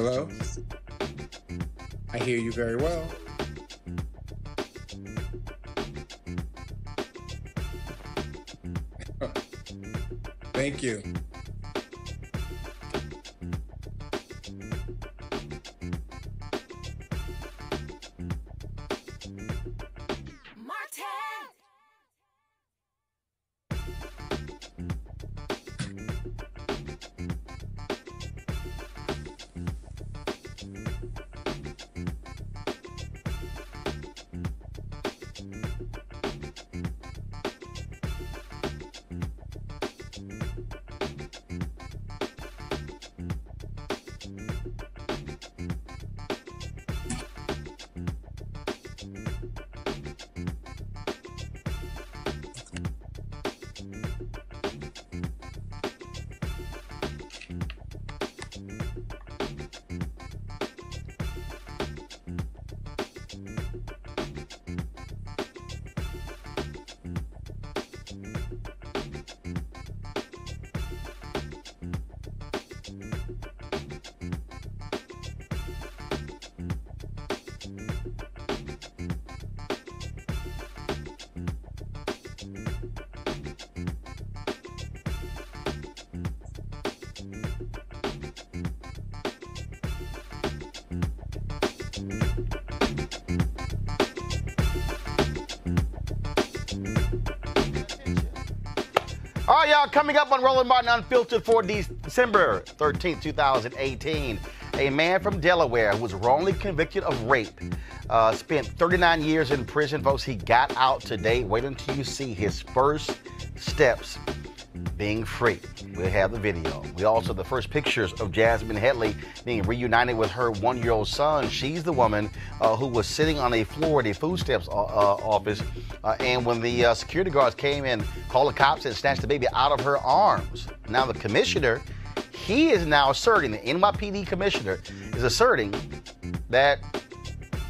Hello? I hear you very well. Thank you. All right, y'all, coming up on Roland Martin Unfiltered for December 13th, 2018, a man from Delaware who was wrongly convicted of rape spent 39 years in prison. Folks, he got out today. Wait until you see his first steps being free. We'll have the video. We also the first pictures of Jasmine Headley being reunited with her one-year-old son. She's the woman who was sitting on a floor at a food stamps office, and when the security guards came and called the cops and snatched the baby out of her arms. Now the commissioner, he is now asserting, the NYPD commissioner is asserting that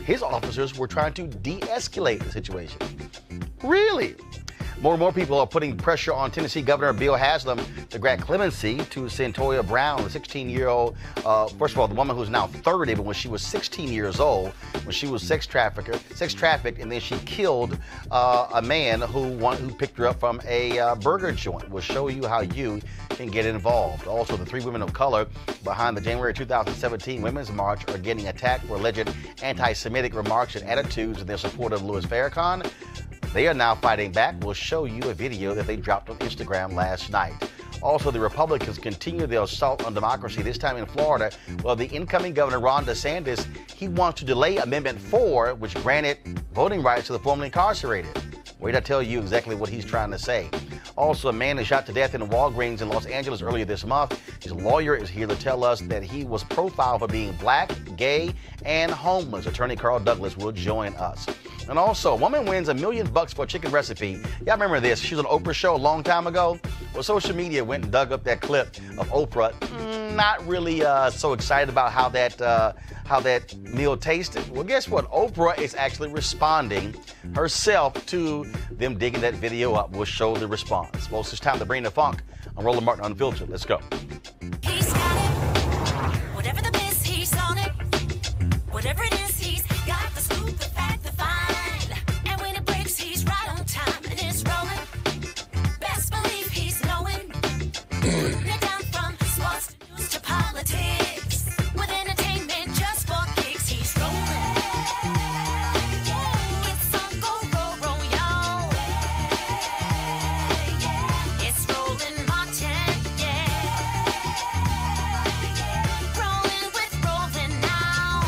his officers were trying to de-escalate the situation. Really? More and more people are putting pressure on Tennessee Governor Bill Haslam to grant clemency to Cyntoia Brown, the 16-year-old, first of all, the woman who's now 30, but when she was 16 years old, when she was sex trafficked, and then she killed a man who picked her up from a burger joint. We'll show you how you can get involved. Also, the 3 women of color behind the January 2017 Women's March are getting attacked for alleged anti-Semitic remarks and attitudes in their support of Louis Farrakhan. They are now fighting back. We'll show you a video that they dropped on Instagram last night. Also, the Republicans continue their assault on democracy, this time in Florida. Well, the incoming governor, Ron DeSantis, he wants to delay Amendment 4, which granted voting rights to the formerly incarcerated. Wait, I tell you exactly what he's trying to say. Also, a man is shot to death in a Walgreens in Los Angeles earlier this month. His lawyer is here to tell us that he was profiled for being black, gay, and homeless. Attorney Carl Douglas will join us. And also, a woman wins $1 million for a chicken recipe. Y'all remember this? She was on Oprah's show a long time ago. Well, social media went and dug up that clip of Oprah. Not really so excited about how that meal tasted. Well, guess what? Oprah is actually responding herself to them digging that video up. We'll show the response. Folks, it's time to bring the funk on Roland Martin Unfiltered. Let's go. He's got it. Whatever the biz, he's on it. Whatever it is, he's got the scoop, the fact, the find. And when it breaks, he's right on time and it's rolling. Best believe he's knowing. It down from sports to news to politics. With entertainment just for kicks, he's rolling. It's on go, y'all. It's Roland Martin, rolling with Roland now.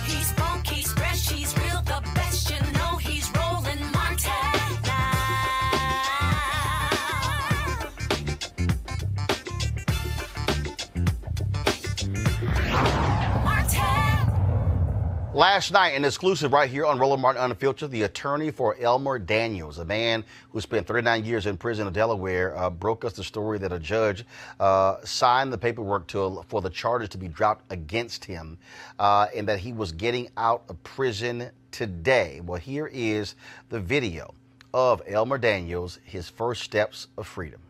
He's funky, he's fresh, he's real, the best, you know he's Roland Martin now. Last night, an exclusive right here on Roland Martin Unfiltered, the attorney for Elmer Daniels, a man who spent 39 years in prison in Delaware, broke us the story that a judge signed the paperwork for the charges to be dropped against him, and that he was getting out of prison today. Well, here is the video of Elmer Daniels, his first steps of freedom.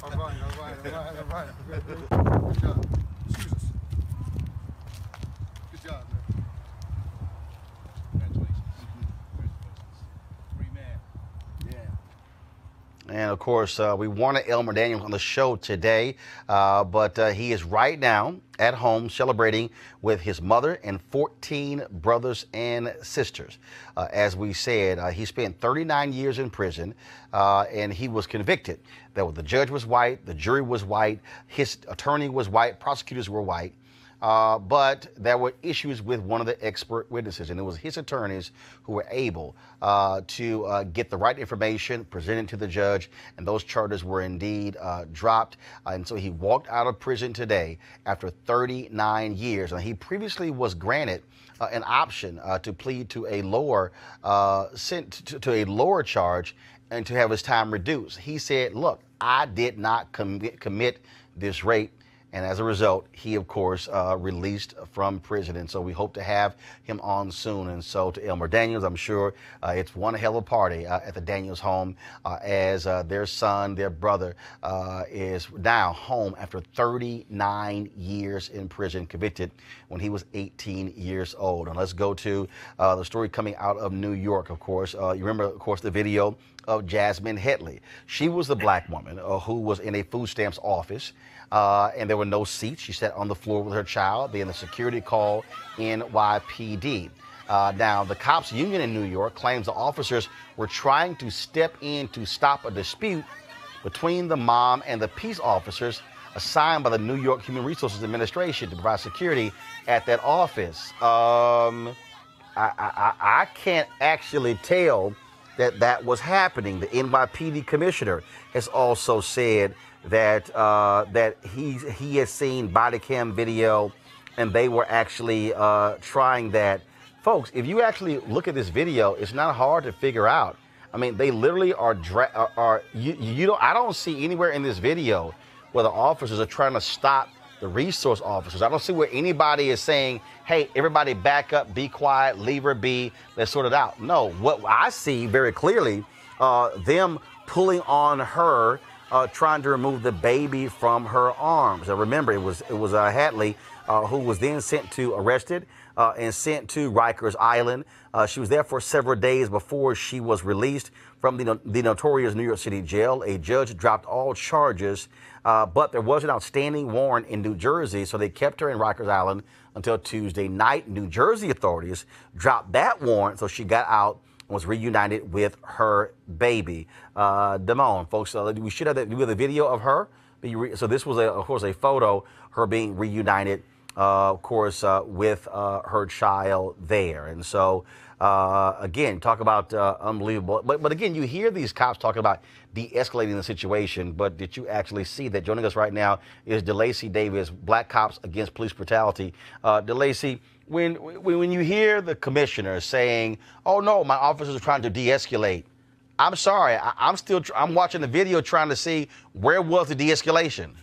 All right. Good job. Excuse us. Good job, man. Congratulations. Free man. And of course, we wanted Elmer Daniels on the show today, but he is right now at home celebrating with his mother and 14 brothers and sisters. As we said, he spent 39 years in prison, and he was convicted. That the judge was white, the jury was white, his attorney was white, prosecutors were white. But there were issues with one of the expert witnesses, and it was his attorneys who were able to get the right information presented to the judge, and those charges were indeed dropped. And so he walked out of prison today after 39 years. And he previously was granted an option to plead to a lower to a lower charge and to have his time reduced. He said, "Look, I did not commit this rape." And as a result, he, of course, released from prison. And so we hope to have him on soon. And so to Elmer Daniels, I'm sure it's one hell of a party at the Daniels home as their son, their brother, is now home after 39 years in prison, convicted when he was 18 years old. And let's go to the story coming out of New York, of course. You remember, of course, the video of Jasmine Headley. She was the black woman who was in a food stamps office. And there were no seats. She sat on the floor with her child. Then the security called NYPD. Now, the cops union in New York claims the officers were trying to step in to stop a dispute between the mom and the peace officers assigned by the New York Human Resources Administration to provide security at that office. I can't actually tell that was happening. The NYPD commissioner has also said that he has seen body cam video, and they were actually trying that. Folks, if you actually look at this video, it's not hard to figure out. I mean, they literally are I don't see anywhere in this video where the officers are trying to stop the resource officers. I don't see where anybody is saying, "Hey, everybody back up, be quiet, leave her be, let's sort it out." No, what I see very clearly, them pulling on her, trying to remove the baby from her arms. Now, remember, it was Headley who was then arrested and sent to Rikers Island. She was there for several days before she was released from the notorious New York City jail. A judge dropped all charges, but there was an outstanding warrant in New Jersey, so they kept her in Rikers Island until Tuesday night. New Jersey authorities dropped that warrant, so she got out and was reunited with her baby. Damone, folks, we should have the video of her. So this was, of course, a photo, her being reunited, of course, with her child there. And so, again, talk about unbelievable. But again, you hear these cops talking about de-escalating the situation, but did you actually see that? Joining us right now is DeLacy Davis, Black Cops Against Police Brutality. DeLacy, when you hear the commissioner saying, "Oh no, my officers are trying to de-escalate," I'm sorry, I'm watching the video trying to see where was the de-escalation.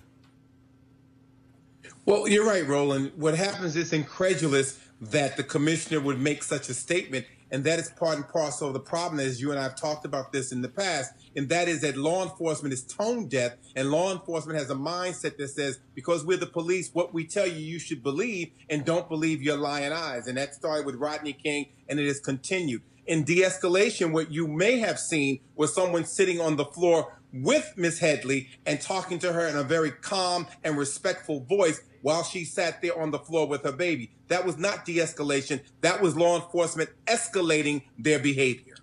Well, you're right, Roland. What happens is incredulous that the commissioner would make such a statement, and that is part and parcel of the problem, as you and I have talked about this in the past, and that is that law enforcement is tone deaf, and law enforcement has a mindset that says, because we're the police, what we tell you, you should believe, and don't believe your lying eyes. And that started with Rodney King, and it has continued. In de-escalation, what you may have seen was someone sitting on the floor with Miss Headley and talking to her in a very calm and respectful voice while she sat there on the floor with her baby. That was not de-escalation. That was law enforcement escalating their behavior.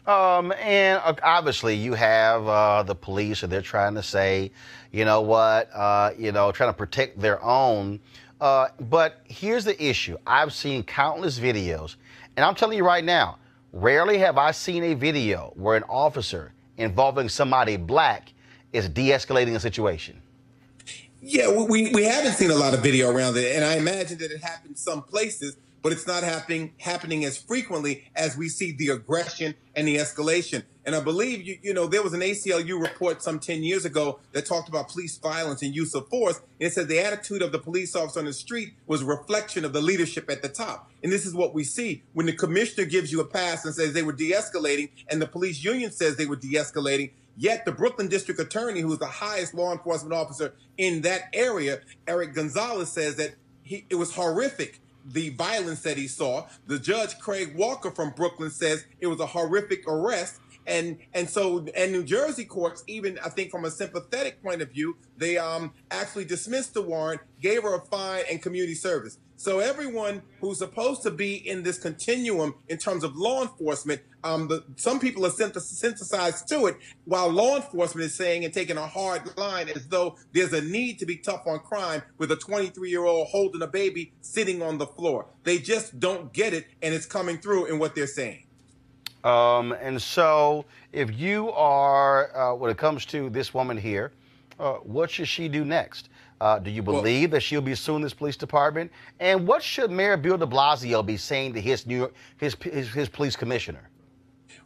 And obviously you have the police, and they're trying to say, you know what, trying to protect their own. But here's the issue. I've seen countless videos, and I'm telling you right now, rarely have I seen a video where an officer involving somebody black is de-escalating a situation. Yeah, we haven't seen a lot of video around it, and I imagine that it happens some places, but it's not happening as frequently as we see the aggression and the escalation. And I believe, there was an ACLU report some 10 years ago that talked about police violence and use of force. And it said the attitude of the police officer on the street was a reflection of the leadership at the top. And this is what we see. When the commissioner gives you a pass and says they were de-escalating, and the police union says they were de-escalating, Yet the Brooklyn District Attorney, who is the highest law enforcement officer in that area, Eric Gonzalez, says that it was horrific, the violence that he saw. The judge, Craig Walker from Brooklyn, says it was a horrific arrest. And New Jersey courts, even I think from a sympathetic point of view, they actually dismissed the warrant, gave her a fine and community service. So everyone who's supposed to be in this continuum in terms of law enforcement, some people are synthesized to it, while law enforcement is saying and taking a hard line as though there's a need to be tough on crime with a 23-year-old holding a baby sitting on the floor. They just don't get it, and it's coming through in what they're saying. And so if you are, when it comes to this woman here, what should she do next? Do you believe that she'll be suing this police department? And what should Mayor Bill de Blasio be saying to his police commissioner?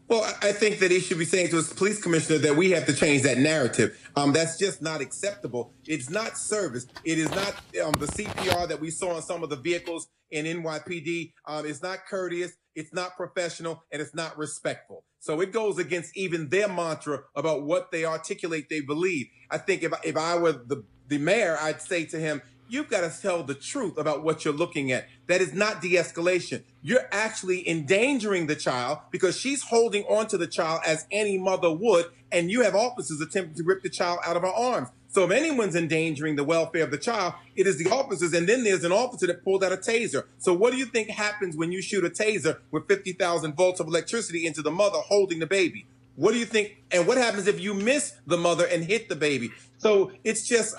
Well, I think that he should be saying to his police commissioner that we have to change that narrative. That's just not acceptable. It's not service. It is not the CPR that we saw in some of the vehicles in NYPD. It's not courteous. It's not professional, and it's not respectful. So it goes against even their mantra about what they articulate they believe. I think if I were the mayor, I'd say to him, you've got to tell the truth about what you're looking at. That is not de-escalation. You're actually endangering the child because she's holding on to the child as any mother would, and you have officers attempting to rip the child out of her arms. So if anyone's endangering the welfare of the child, it is the officers, and then there's an officer that pulled out a taser. So what do you think happens when you shoot a taser with 50,000 volts of electricity into the mother holding the baby? What do you think? And what happens if you miss the mother and hit the baby? So it's just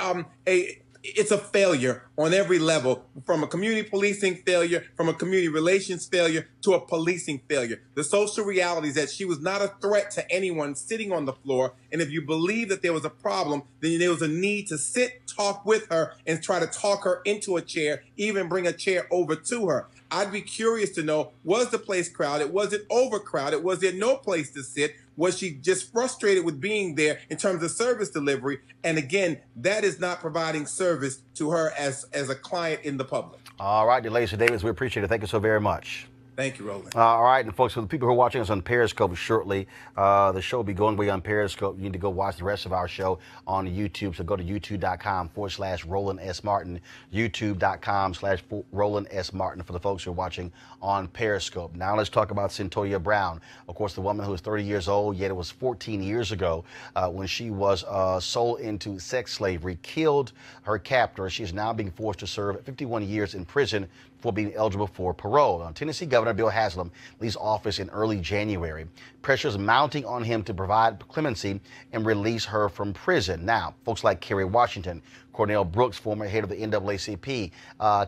it's a failure on every level, from a community policing failure, from a community relations failure to a policing failure. The social reality is that she was not a threat to anyone sitting on the floor. And if you believe that there was a problem, then there was a need to sit, talk with her, and try to talk her into a chair, even bring a chair over to her. I'd be curious to know, was the place crowded? Was it overcrowded? Was there no place to sit? Was she just frustrated with being there in terms of service delivery? And again, that is not providing service to her as a client in the public. All right, Delisha Davis, we appreciate it. Thank you so very much. Thank you, Roland. All right, and folks, for the people who are watching us on Periscope shortly, the show will be going away on Periscope. You need to go watch the rest of our show on YouTube. So go to youtube.com/Roland S. Martin, youtube.com/Roland S. Martin for the folks who are watching on Periscope. Now let's talk about Cyntoia Brown. Of course, the woman who was 30 years old, yet it was 14 years ago when she was sold into sex slavery, killed her captor. She is now being forced to serve 51 years in prison for being eligible for parole. Tennessee Governor Bill Haslam leaves office in early January. Pressures mounting on him to provide clemency and release her from prison. Now, folks like Kerry Washington, Cornell Brooks, former head of the NAACP,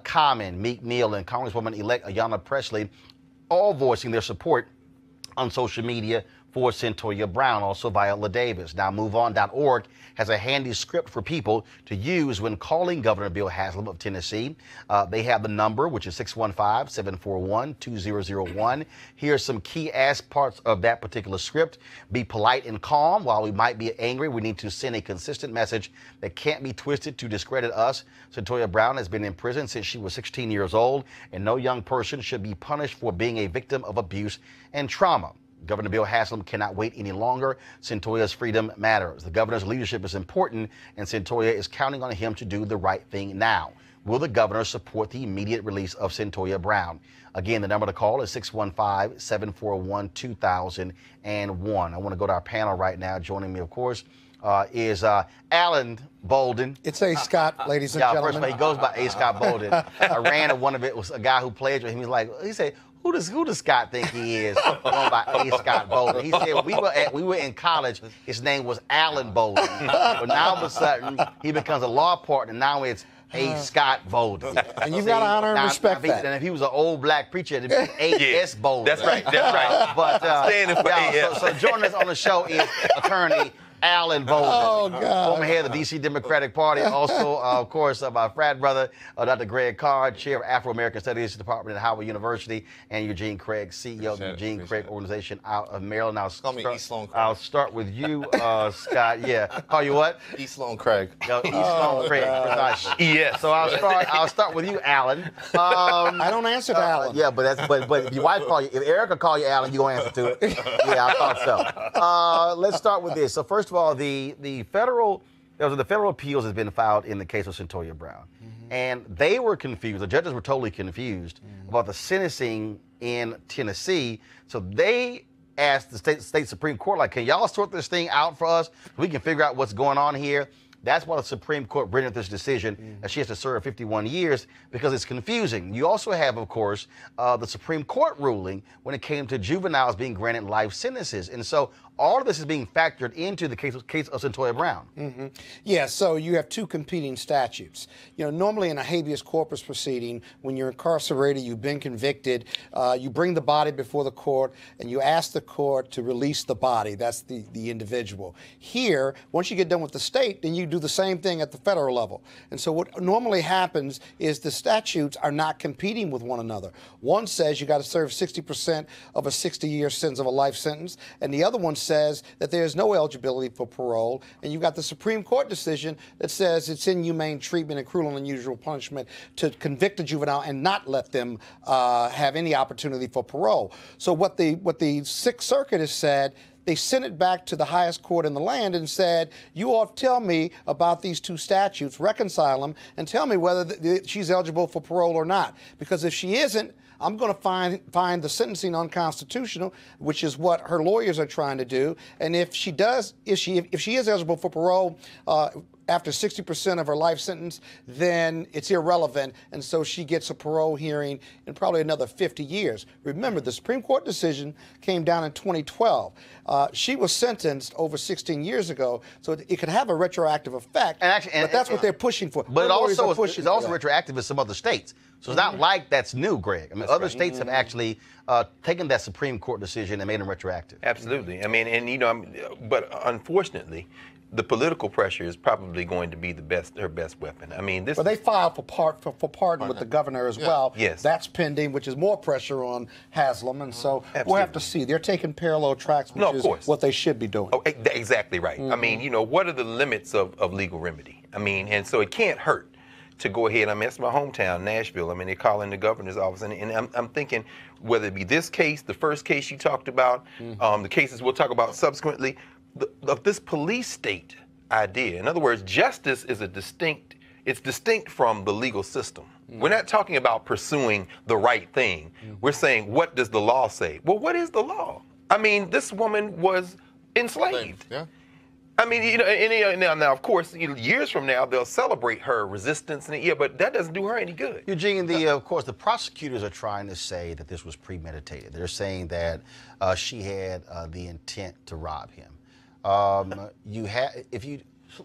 Common, Meek Mill, and Congresswoman-elect Ayanna Pressley, all voicing their support on social media for Cyntoia Brown, also Viola Davis. Now, MoveOn.org has a handy script for people to use when calling Governor Bill Haslam of Tennessee. They have the number, which is 615-741-2001. Here's some key parts of that particular script. Be polite and calm. While we might be angry, we need to send a consistent message that can't be twisted to discredit us. Cyntoia Brown has been in prison since she was 16 years old, and no young person should be punished for being a victim of abuse and trauma. Governor Bill Haslam cannot wait any longer. Cyntoia's freedom matters. The governor's leadership is important, and Cyntoia is counting on him to do the right thing now. Will the governor support the immediate release of Cyntoia Brown? Again, the number to call is 615-741-2001. I want to go to our panel right now. Joining me, of course, is Alan Bolden. It's A. Scott, ladies and gentlemen. First of all, he goes by A. Scott Bolden. I ran at one of it was a guy who played with him. He said, who does Scott think he is? Going by A. Scott Bolden. He said we were in college. His name was Alan Bolden, but now all of a sudden he becomes a law partner. Now it's A. Scott Bolden. And you've got to honor and respect that. And if he was an old black preacher, it'd be A.S. Bolden. That's right. That's right. But standing for A.S. So joining us on the show is attorney Alan Bolden, former head of the D.C. Democratic Party. Also, of course, my frat brother, Dr. Greg Carr, chair of Afro-American Studies Department at Howard University, and Eugene Craig, CEO of the Eugene Craig Organization out of Maryland. I'll start with you, Scott. Yeah. Call you what? E. Sloan Craig. E. Sloan Craig. Yes. So I'll start with you, Alan. I don't answer to Alan. Yeah, but if your wife call you, if Erica call you Alan, you gonna answer to it. Yeah, I thought so. Let's start with this. So first first of all, the federal appeals has been filed in the case of Cyntoia Brown, and they were confused. The judges were totally confused about the sentencing in Tennessee, so they asked the state Supreme Court, like, can y'all sort this thing out for us? We can figure out what's going on here. That's why the Supreme Court rendered this decision that she has to serve 51 years because it's confusing. You also have, of course, the Supreme Court ruling when it came to juveniles being granted life sentences. And so all of this is being factored into the case of Cyntoia Brown. Yeah, so you have two competing statutes. You know, normally in a habeas corpus proceeding, when you're incarcerated, you've been convicted, you bring the body before the court and you ask the court to release the body. That's the individual. Here, once you get done with the state, then you do the same thing at the federal level. And so what normally happens is the statutes are not competing with one another. One says you got to serve 60% of a 60-year sentence of a life sentence, and the other one says that there's no eligibility for parole, and you've got the Supreme Court decision that says it's inhumane treatment and cruel and unusual punishment to convict a juvenile and not let them have any opportunity for parole. So what the Sixth Circuit has said, they sent it back to the highest court in the land and said, you all tell me about these two statutes, reconcile them, and tell me whether she's eligible for parole or not. Because if she isn't, I'm going to find the sentencing unconstitutional, which is what her lawyers are trying to do. And if she is eligible for parole after 60% of her life sentence, then it's irrelevant, and so she gets a parole hearing in probably another 50 years. Remember, the Supreme Court decision came down in 2012. She was sentenced over 16 years ago, so it could have a retroactive effect, but that's what they're pushing for. But it's also retroactive in some other states. So it's not like that's new, Greg. I mean, other states have actually taken that Supreme Court decision and made them retroactive. Absolutely. I mean, and, you know, but unfortunately, the political pressure is probably going to be her best weapon. I mean, this. Well, they filed for pardon with the governor as well. Yes, that's pending, which is more pressure on Haslam, and so we'll have to see. They're taking parallel tracks, which is what they should be doing. Oh, exactly right. I mean, you know, what are the limits of legal remedy? I mean, and so it can't hurt to go ahead. I mean, it's my hometown, Nashville. I mean, they're calling the governor's office, and I'm thinking whether it be this case, the first case you talked about, the cases we'll talk about subsequently. Of this police state idea. In other words, justice is distinct from the legal system. We're not talking about pursuing the right thing. We're saying, what does the law say? Well, what is the law? I mean, this woman was enslaved. Yeah. I mean, you know, and now, of course, years from now, they'll celebrate her resistance, but that doesn't do her any good. Eugene, of course, the prosecutors are trying to say that this was premeditated. They're saying that she had the intent to rob him.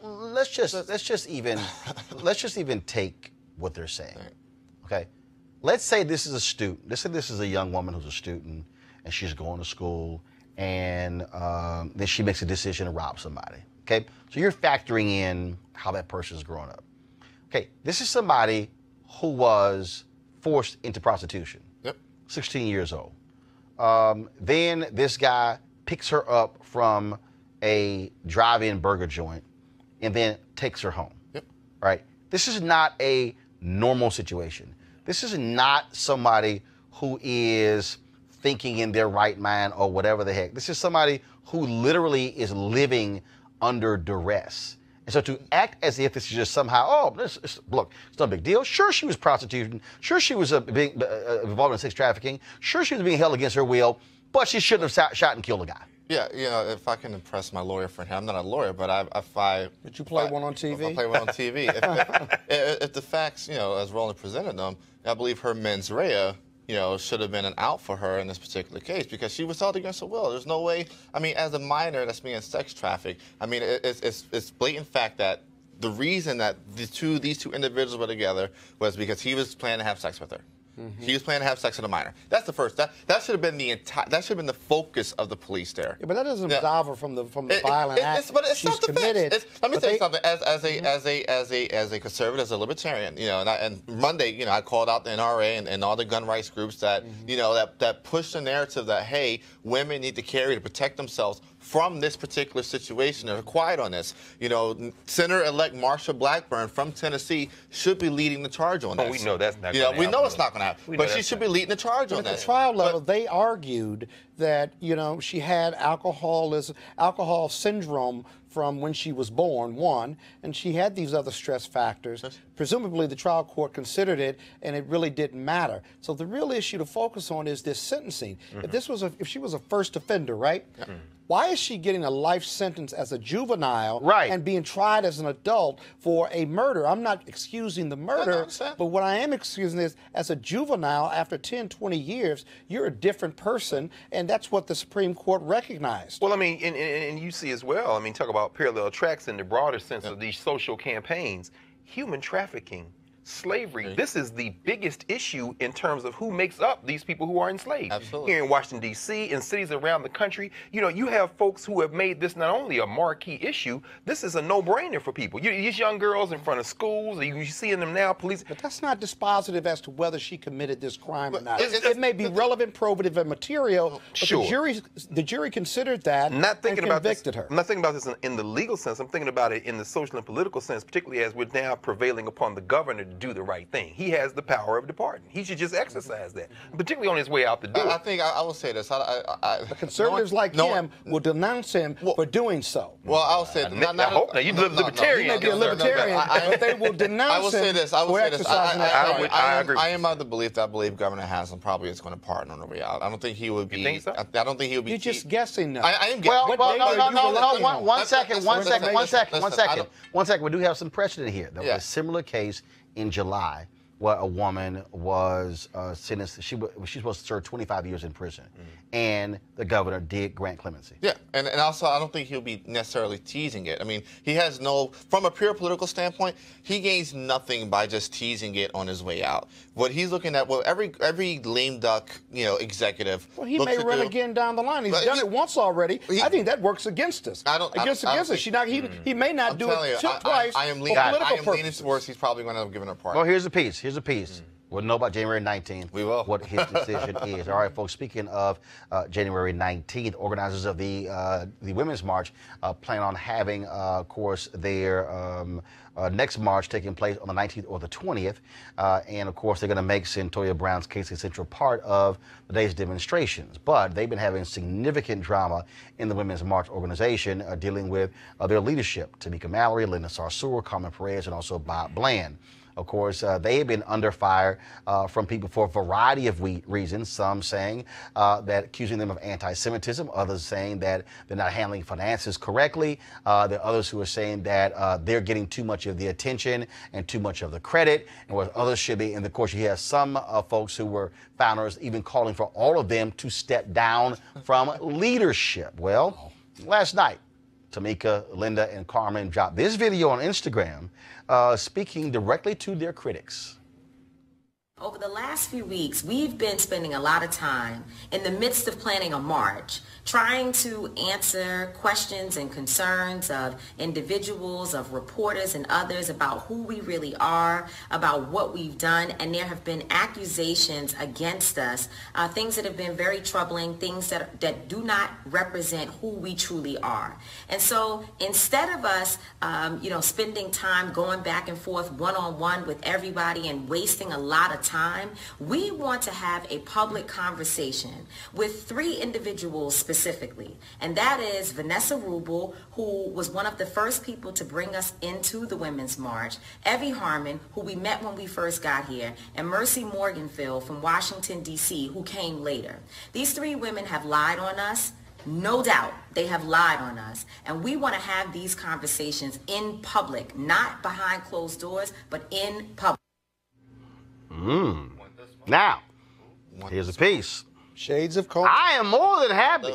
Let's just even take what they're saying. Okay, let's say this is a student. Let's say this is a young woman who's a student and she's going to school, and then she makes a decision to rob somebody. Okay, so you're factoring in how that person's growing up. Okay, this is somebody who was forced into prostitution. Yep. 16 years old. Then this guy picks her up from a drive-in burger joint and then takes her home. Yep. Right? This is not a normal situation. This is not somebody who is thinking in their right mind or whatever the heck. This is somebody who literally is living under duress. And so to act as if this is just somehow, look, it's no big deal. Sure, she was prostituting. Sure, she was involved in sex trafficking. Sure, she was being held against her will, but she shouldn't have shot and killed a guy. Yeah, you know, if I can impress my lawyer friend here, I'm not a lawyer, but Did you play one on TV? I play one on TV. if the facts, you know, as Roland presented them, I believe her mens rea, you know, should have been an out for her in this particular case because she was held against her will. There's no way. I mean, as a minor that's being sex trafficked, I mean, it's blatant fact that the reason that these two individuals were together was because he was planning to have sex with her. He was planning to have sex with a minor. That's the first. That should have been that should have been the focus of the police there. Yeah, but that doesn't absolve her from the violent act she's committed. Let me tell you something. As a conservative, as a libertarian, you know, and Monday, you know, I called out the NRA and all the gun rights groups that you know that push the narrative that hey, women need to carry to protect themselves from this particular situation. They're quiet on this. You know, Senator-elect Marsha Blackburn from Tennessee should be leading the charge on this. Oh, we know that's not. Yeah, we know it's not going to happen. But she should be leading the charge on that. At that. the trial level, they argued that, you know, she had alcohol syndrome from when she was born, one, and she had these other stress factors. Presumably the trial court considered it, and it really didn't matter. So the real issue to focus on is this sentencing. If she was a first offender, right? Why is she getting a life sentence as a juvenile and being tried as an adult for a murder? I'm not excusing the murder, but what I am excusing is as a juvenile, after 10, 20 years, you're a different person, and that's what the Supreme Court recognized. Well, I mean, and you see as well, I mean, talk about parallel tracks in the broader sense of these social campaigns. Human trafficking, slavery, this is the biggest issue in terms of who makes up these people who are enslaved. Absolutely. Here in Washington, D.C., in cities around the country, you know, you have folks who have made this not only a marquee issue, this is a no-brainer for people. These young girls in front of schools, you seeing them now, police. But that's not dispositive as to whether she committed this crime or not. It may be relevant, probative, and material, but the jury considered that and convicted her. I'm not thinking about this in the legal sense. I'm thinking about it in the social and political sense, particularly as we're now prevailing upon the governor to do the right thing. He has the power of departing. He should just exercise that, particularly on his way out the door. I think I will say this. The conservatives like him will denounce him for doing so. Well, I'll say I hope not. You're libertarian. He may be a libertarian, but they will denounce him for exercising that right. I agree. I am of the belief that I believe Governor Haslam probably is going to pardon on the way out. I don't think he would be. You think so? I don't think he would be. You're just guessing now. I am guessing. No. One second. We do have some precedent here. There was a similar case in July where a woman was sentenced. She's supposed to serve 25 years in prison, and the governor did grant clemency. Yeah, and also I don't think he'll be necessarily teasing it. I mean, he has from a pure political standpoint, he gains nothing by just teasing it on his way out. What he's looking at, every lame duck, executive. Well, he may run again down the line. He's done it once already. I think that works against us. Against us. He may not do it twice. I am leaning towards he's probably going to have given her part. Well, here's a piece. We'll know about January 19th. We will. What his decision is. All right, folks. Speaking of January 19th, organizers of the Women's March plan on having, of course, their next march taking place on the 19th or the 20th, and of course they're going to make Cyntoia Brown's case a central part of the day's demonstrations. But they've been having significant drama in the Women's March organization, dealing with their leadership: Tamika Mallory, Linda Sarsour, Carmen Perez, and also Bob Bland. Of course, they have been under fire from people for a variety of reasons, some saying that accusing them of anti-Semitism, others saying that they're not handling finances correctly. There are others who are saying that they're getting too much of the attention and too much of the credit, and what others should be. And of course, you have some folks who were founders even calling for all of them to step down from leadership. Well, last night, Tamika, Linda, and Carmen dropped this video on Instagram speaking directly to their critics. Over the last few weeks, we've been spending a lot of time in the midst of planning a march, trying to answer questions and concerns of individuals, of reporters and others about who we really are, about what we've done. And there have been accusations against us, things that have been very troubling, things that do not represent who we truly are. And so instead of us, spending time going back and forth one-on-one with everybody and wasting a lot of time, we want to have a public conversation with three individuals specifically, and that is Vanessa Rubel, who was one of the first people to bring us into the Women's March, Evie Harmon, who we met when we first got here, and Mercy Morganfield from Washington, D.C., who came later. These three women have lied on us. No doubt they have lied on us, and we want to have these conversations in public, not behind closed doors, but in public. Now, here's a piece. Shades of culture. I am more than happy.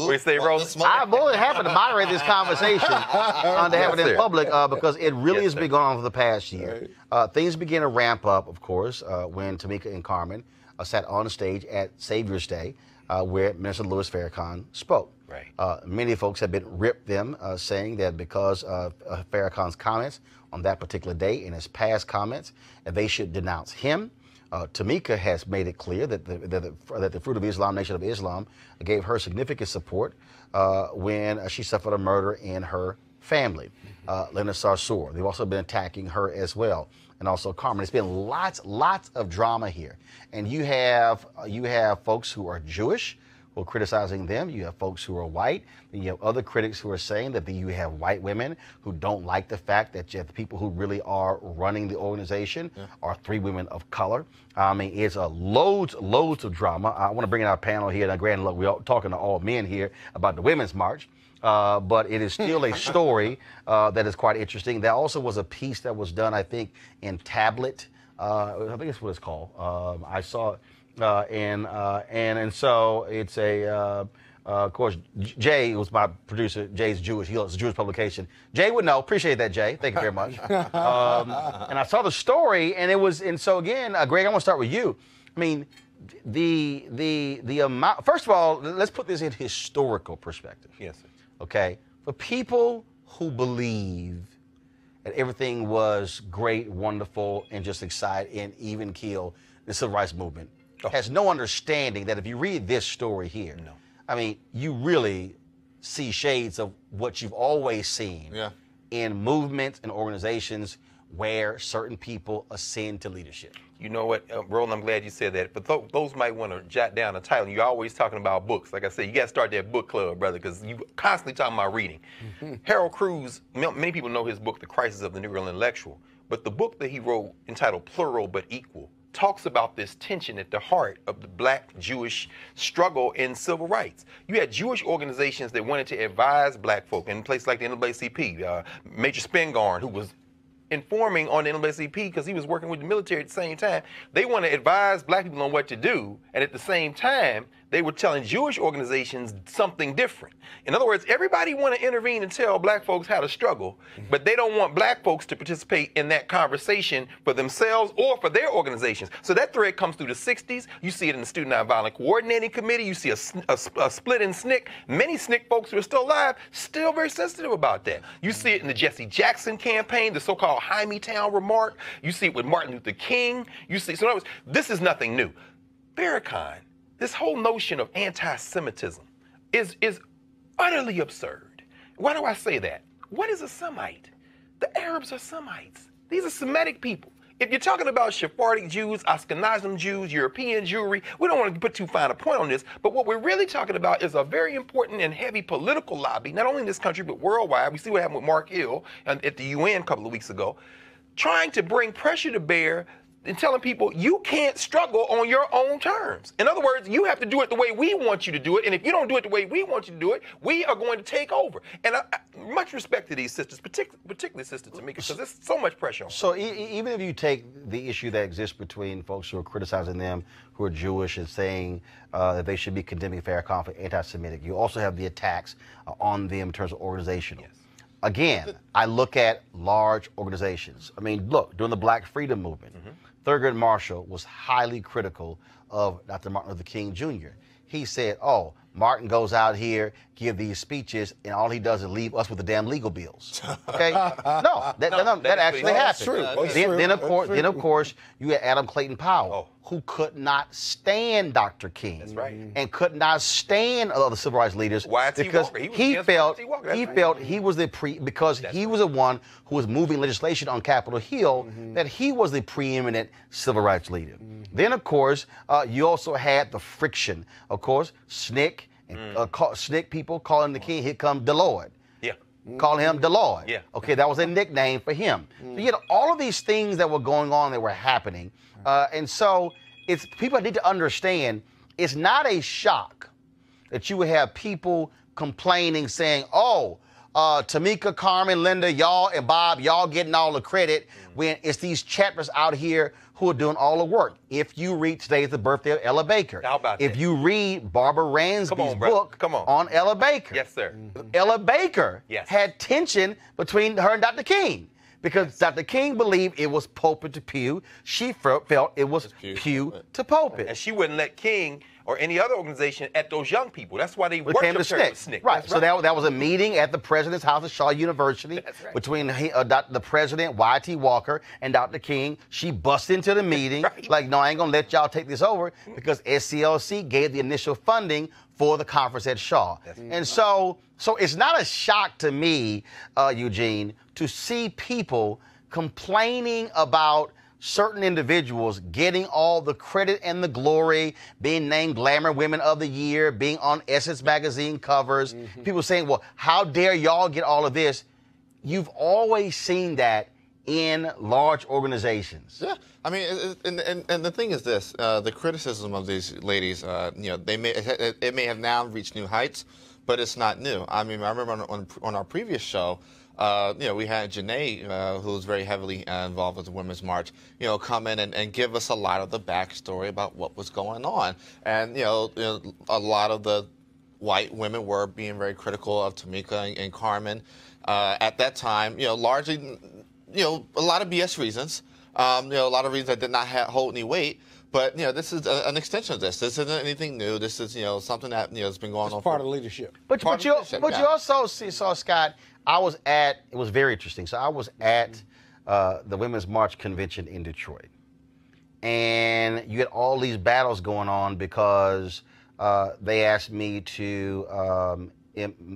We say, Roland. I'm more than happy to moderate this conversation on to have it in public because it really has been going on for the past year. Things began to ramp up, of course, when Tamika and Carmen sat on stage at Savior's Day, where Minister Louis Farrakhan spoke. Right. Many folks have been ripped them, saying that because of Farrakhan's comments on that particular day and his past comments, they should denounce him. Tamika has made it clear that the Fruit of Islam Nation of Islam gave her significant support when she suffered a murder in her family. Linda Sarsour, they've also been attacking her as well, and also Carmen. It's been lots of drama here, and you have folks who are Jewish, who are criticizing them. You have folks who are white. And you have other critics who are saying that you have white women who don't like the fact that you have the people who really are running the organization are 3 women of color. I mean, it's loads of drama. I want to bring in our panel here. Now, granted, look, we're talking to all men here about the Women's March. But it is still a story that is quite interesting. There also was a piece that was done, I think, in Tablet. I think that's what it's called. I saw it. And so it's of course, Jay was my producer. Jay's Jewish. It's a Jewish publication. Jay would know. Appreciate that, Jay. Thank you very much. And I saw the story, and so again, Greg, I want to start with you. I mean, the amount. First of all, let's put this in historical perspective. Yes, sir. Okay, for people who believe that everything was great, wonderful, and just exciting and even keel, the civil rights movement has no understanding that if you read this story here, I mean, you really see shades of what you've always seen in movements and organizations where certain people ascend to leadership. You know what, Roland, I'm glad you said that. But those might want to jot down a title. You're always talking about books. Like I said, you got to start that book club, brother, because you constantly talking about reading. Harold Cruz, many people know his book, The Crisis of the Negro Intellectual. But the book that he wrote, entitled Plural But Equal, talks about this tension at the heart of the black Jewish struggle in civil rights. You had Jewish organizations that wanted to advise black folk in places like the NAACP, Major Spingarn, who was informing on the NAACP because he was working with the military at the same time. They want to advise black people on what to do, and at the same time, they were telling Jewish organizations something different. In other words, everybody want to intervene and tell black folks how to struggle, but they don't want black folks to participate in that conversation for themselves or for their organizations. So that thread comes through the 60s. You see it in the Student Nonviolent Coordinating Committee. You see a split in SNCC. Many SNCC folks who are still alive, still very sensitive about that. You see it in the Jesse Jackson campaign, the so-called Hymietown remark. You see it with Martin Luther King. You see, so in other words, this is nothing new. Farrakhan, this whole notion of anti-Semitism is utterly absurd. Why do I say that? What is a Semite? The Arabs are Semites. These are Semitic people. If you're talking about Sephardic Jews, Ashkenazim Jews, European Jewry, we don't want to put too fine a point on this, but what we're really talking about is a very important and heavy political lobby, not only in this country, but worldwide. We see what happened with Mark Hill at the UN a couple of weeks ago, trying to bring pressure to bear and telling people you can't struggle on your own terms. In other words, you have to do it the way we want you to do it, and if you don't do it the way we want you to do it, we are going to take over. And much respect to these sisters, particularly Sister Tamika, because there's so much pressure on them. So even if you take the issue that exists between folks who are criticizing them, who are Jewish, and saying that they should be condemning Farrakhan for anti-Semitic, you also have the attacks on them in terms of organizational. Yes. Again, I look at large organizations. I mean, look, during the Black Freedom Movement, Thurgood Marshall was highly critical of Dr. Martin Luther King Jr. He said, oh, Martin goes out here, give these speeches, and all he does is leave us with the damn legal bills. Okay? No, that actually happened. True. Then of course, you had Adam Clayton Powell, who could not stand Dr. King. That's right. And could not stand other civil rights leaders because he felt he was because he was the one who was moving legislation on Capitol Hill, that he was the preeminent civil rights leader. Then, of course, you also had the friction. Of course, SNCC and SNCC people calling the king, here come DeLord. Yeah. Calling him DeLord. Yeah. Okay, that was a nickname for him. So you had all of these things that were going on that were happening. And so people need to understand it's not a shock that you would have people complaining, saying, oh, Tamika, Carmen, Linda, y'all, and Bob, y'all getting all the credit when it's these chappers out here who are doing all the work. If you read, today is the birthday of Ella Baker. How about if that? you read Barbara Ransby's book on Ella Baker. Yes, sir. Ella Baker had tension between her and Dr. King. Because Dr. King believed it was pulpit to pew. She felt it was pew to pulpit. And she wouldn't let King or any other organization at those young people. That's why they worshiped her with SNCC. Right. So that was a meeting at the president's house at Shaw University between the president, Y.T. Walker, and Dr. King. She busted into the meeting like, no, I ain't going to let y'all take this over because SCLC gave the initial funding for the conference at Shaw. And so it's not a shock to me, Eugene, to see people complaining about certain individuals getting all the credit and the glory, being named Glamour Women of the Year, being on Essence magazine covers, people saying, well, how dare y'all get all of this? You've always seen that in large organizations. Yeah, I mean, and the thing is this: the criticism of these ladies, it may have now reached new heights, but it's not new. I mean, I remember on our previous show, we had Janae, who was very heavily involved with the Women's March, come in and give us a lot of the backstory about what was going on, and a lot of the white women were being very critical of Tamika and Carmen at that time. Largely. A lot of BS reasons, a lot of reasons that did not hold any weight. But, this is an extension of this. This isn't anything new. This is, something that, has been going on. Part of leadership. But you also saw, Scott, it was very interesting. So I was at the Women's March convention in Detroit. And you had all these battles going on because they asked me to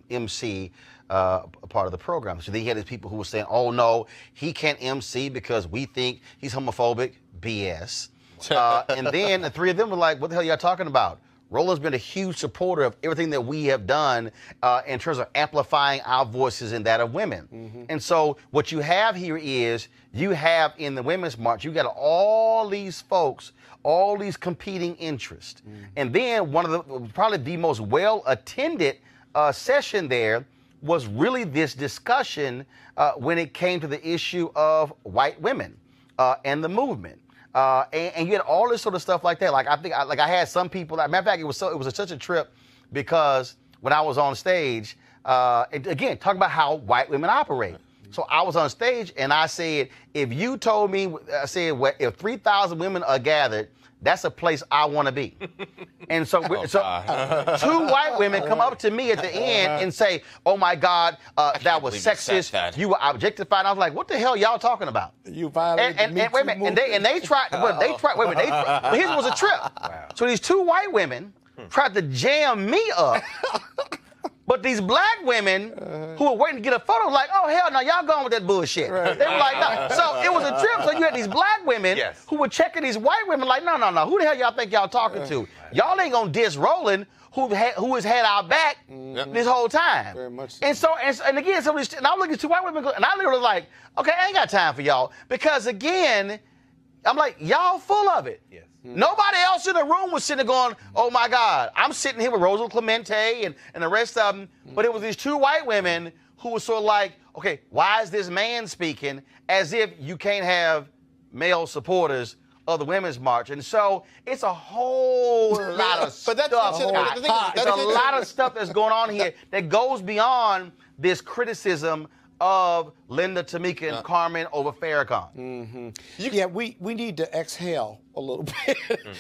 MC a part of the program. So then you had these people who were saying, oh, no, he can't MC because we think he's homophobic. BS. And then the three of them were like, what the hell are y'all talking about? Roland's been a huge supporter of everything that we have done in terms of amplifying our voices and that of women. And so what you have here is you have in the Women's March, you got all these folks, all these competing interests. And then one of the probably the most well-attended session there was really this discussion when it came to the issue of white women and the movement. And you had all this sort of stuff like that. Like I had some people. Matter of fact, it was such a trip because when I was on stage, again, talk about how white women operate. So I was on stage and I said, if you told me, well, if 3,000 women are gathered, that's a place I want to be. And so, two white women come up to me at the end and say, oh my God, that was sexist. You were objectified. I was like, what the hell y'all talking about? You violated the Me Too movement. And they tried, here's was a trip. Wow. So these two white women tried to jam me up. But these black women who were waiting to get a photo were like, oh, hell no, y'all going with that bullshit. Right. They were like, no. So it was a trip. So you had these black women who were checking these white women like, no. Who the hell y'all think y'all talking to? Y'all ain't going to diss Roland, who has had our back this whole time. Very much so. And so, and again, and I look at two white women, and I literally like, okay, I ain't got time for y'all. Because again, I'm like, y'all full of it. Yes. Nobody else in the room was sitting there going, oh, my God. I'm sitting here with Rosa Clemente and the rest of them. But it was these two white women who were sort of like, okay, why is this man speaking as if you can't have male supporters of the Women's March? And so it's a whole lot of stuff. There's a lot of stuff that's going on here that goes beyond this criticism of Linda, Tamika, and Carmen over Farrakhan. Yeah, we need to exhale a little bit.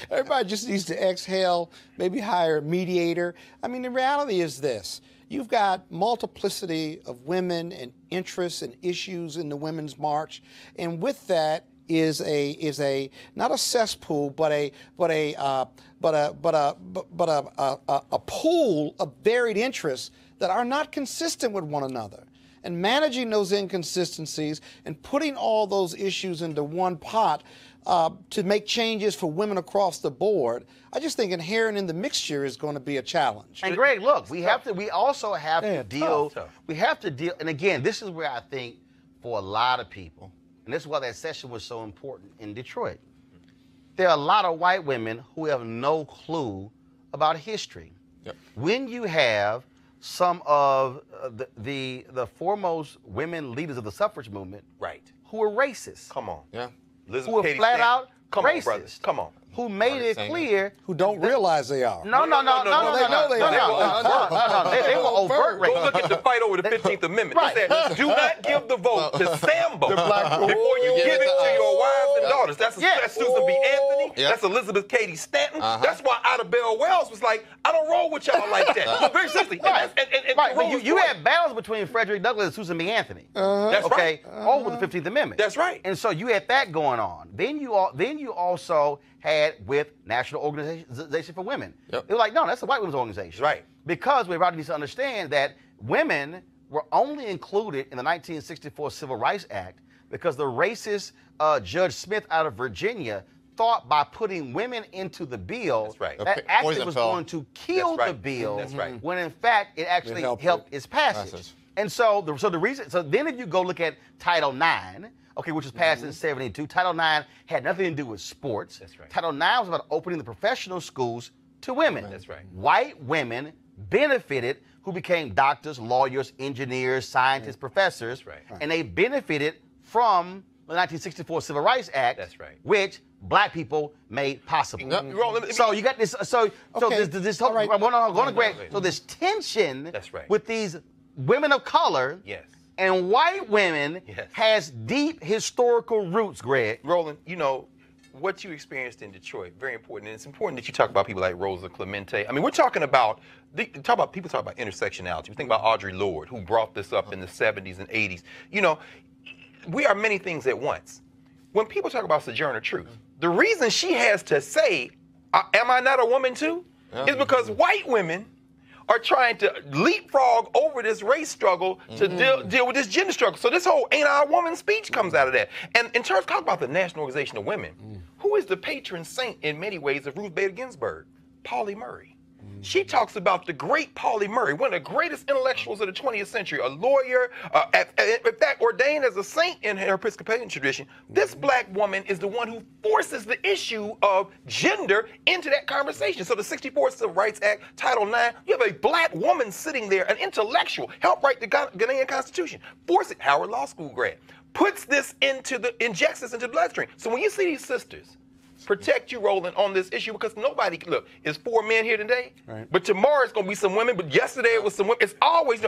Everybody just needs to exhale, maybe hire a mediator. I mean, the reality is this. You've got multiplicity of women and interests and issues in the Women's March, and with that is a not a cesspool, but a pool of varied interests that are not consistent with one another. And managing those inconsistencies and putting all those issues into one pot to make changes for women across the board, I just think inherent in the mixture is going to be a challenge. And Greg, look, we also have to deal, and again, this is where I think for a lot of people, and this is why that session was so important in Detroit, there are a lot of white women who have no clue about history. Yep. When you have some of the foremost women leaders of the suffrage movement, who are racist. Come on, who are flat out racist. Come on. Who made it clear. Who don't realize they are. No. They were overt racists. Go look at the fight over the 15th Amendment. They said, do not give the vote to Sambo before you give it to your wives and daughters. That's Susan B. Anthony. That's Elizabeth Cady Stanton. That's why Ida Bell Wells was like, I don't roll with y'all like that. Very seriously. You had battles between Frederick Douglass and Susan B. Anthony. That's right. Over the 15th Amendment. That's right. And so you had that going on. Then you also had with National Organization for Women. They were like, no, that's the white women's organization. Right. Because we need to understand that women were only included in the 1964 Civil Rights Act because the racist Judge Smith out of Virginia thought by putting women into the bill, that actually was going to kill the bill. That's right. When in fact it actually helped its passage. And so the reason, so then if you go look at Title IX, okay, which was passed in '72, Title IX had nothing to do with sports. That's right. Title IX was about opening the professional schools to women. That's right. White women benefited, who became doctors, lawyers, engineers, scientists, professors, and they benefited from the 1964 Civil Rights Act, which black people made possible. So you got this. So this whole. So this tension with these women of color and white women has deep historical roots, Greg. Roland, you know, what you experienced in Detroit, very important. And it's important that you talk about people like Rosa Clemente. I mean, we're talking about, people talk about intersectionality. We think about Audre Lorde, who brought this up in the 70s and 80s. You know, we are many things at once. When people talk about Sojourner Truth, the reason she has to say, am I not a woman too? Is because white women are trying to leapfrog over this race struggle to deal with this gender struggle. So this whole ain't I a woman speech comes out of that. And in terms, talk about the National Organization of Women, who is the patron saint in many ways of Ruth Bader Ginsburg? Pauli Murray. She talks about the great Pauli Murray, one of the greatest intellectuals of the 20th century, a lawyer, in fact, ordained as a saint in her Episcopalian tradition. This black woman is the one who forces the issue of gender into that conversation. So the 64 Civil Rights Act, Title IX, you have a black woman sitting there, an intellectual, helped write the Ghanaian Constitution, force it, Howard Law School grad, injects this into the bloodstream. So when you see these sisters protect you, Roland, on this issue, because nobody, look, it's 4 men here today, but tomorrow it's going to be some women, but yesterday it was some women. It's always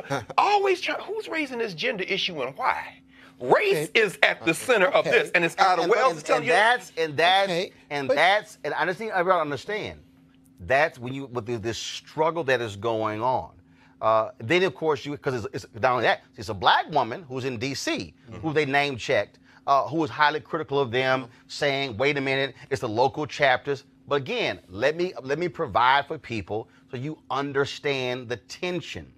who's raising this gender issue and why? Race is at the center of this, and it's out of Wells telling you. And I just think everyone understand, that's when you, with this struggle that is going on. Then, of course, because it's not only that, it's a black woman who's in D.C., who they name-checked, who was highly critical of them, saying, wait a minute, it's the local chapters. But again, let me provide for people so you understand the tension.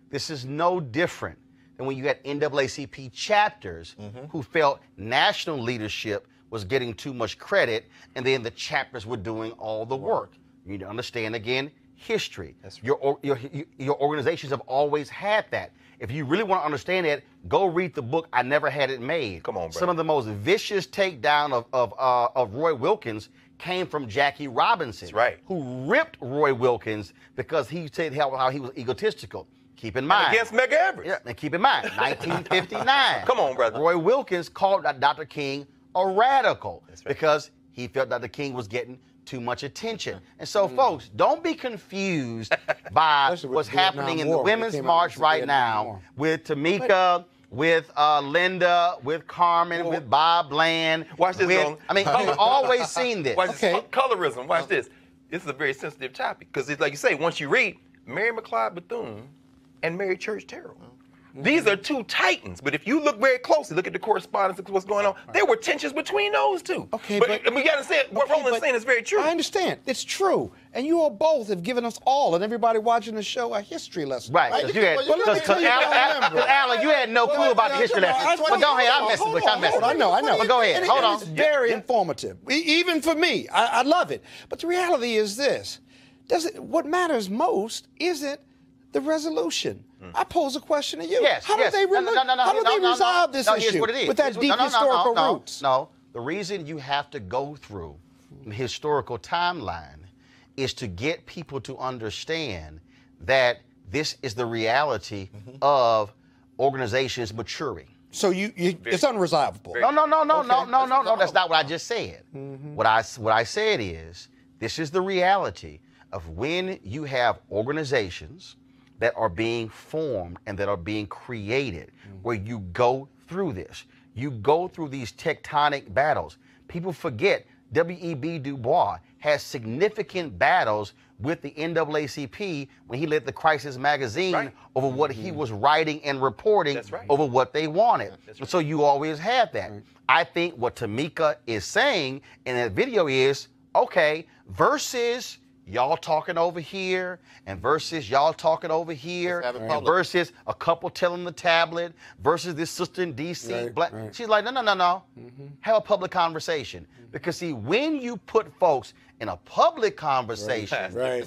This is no different than when you had NAACP chapters who felt national leadership was getting too much credit, and then the chapters were doing all the work. You need to understand, again, history. Your organizations have always had that. If you really want to understand it, go read the book, I Never Had It Made. Come on, brother. Some of the most vicious takedown of Roy Wilkins came from Jackie Robinson, who ripped Roy Wilkins because he said how he was egotistical. Keep in mind. And against Medgar Evers. Yeah, and keep in mind, 1959. Come on, brother. Roy Wilkins called Dr. King a radical because he felt Dr. King was getting too much attention. And so, folks, don't be confused by what's happening in the Women's March right now with Tamika, with Linda, with Carmen, with Bob Bland. Watch this, Roland. I mean, we've always seen this. Watch this. Colorism. Watch this. This is a very sensitive topic because, it's like you say, once you read Mary McLeod Bethune and Mary Church Terrell. These are two titans, but if you look very closely, look at the correspondence of what's going on, there were tensions between those two. Okay, but we got to say what Roland's saying is very true. I understand. It's true. And you all both have given us all and everybody watching the show a history lesson. Right. Because Alan, you had no clue about the history lesson. But go ahead. I'm messing with you. I know. But go ahead. Hold on. It's very informative. Even for me. I love it. But the reality is this. What matters most isn't the resolution. I pose a question to you. Yes. How do they resolve this issue here's what it is. with that deep historical roots? No. The reason you have to go through the historical timeline is to get people to understand that this is the reality of organizations maturing. So it's unresolvable. No. That's not what I just said. What I said is this is the reality of when you have organizations that are being formed and that are being created, where you go through this. You go through these tectonic battles. People forget W.E.B. Du Bois has significant battles with the NAACP when he led the Crisis magazine over what he was writing and reporting over what they wanted. So you always have that. I think what Tamika is saying in that video is, okay, versus y'all talking over here, and versus y'all talking over here, and versus a couple telling the tablet, versus this sister in D.C. She's like, no. Have a public conversation. Because, see, when you put folks in a public conversation, then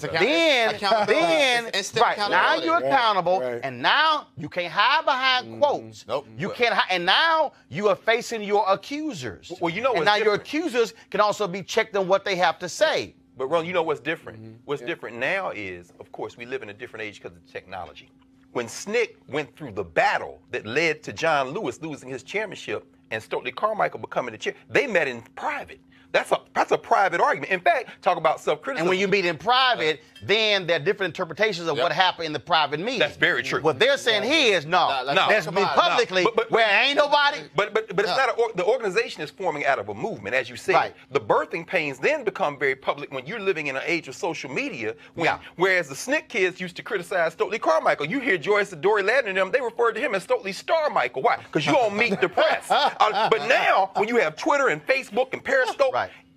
now you're accountable, and now you can't hide behind quotes. You can't hide, and now you are facing your accusers. Well, you know what's and now your different. accusers can also be checked on what they have to say. But, Ron, you know what's different? What's different now is, of course, we live in a different age because of technology. When SNCC went through the battle that led to John Lewis losing his chairmanship and Stokely Carmichael becoming the chair, they met in private. That's a private argument. In fact, talk about self-criticism. And when you meet in private, then there are different interpretations of what happened in the private meeting. That's very true. What they're saying here is let's meet publicly where ain't nobody. But it's not the organization is forming out of a movement, as you said. Right. The birthing pains then become very public when you're living in an age of social media. Whereas the SNCC kids used to criticize Stokely Carmichael. You hear Joyce and Dory Ladner and them, they referred to him as Stokely Star Michael. Why? Because you don't meet the press. But now, when you have Twitter and Facebook and Periscope,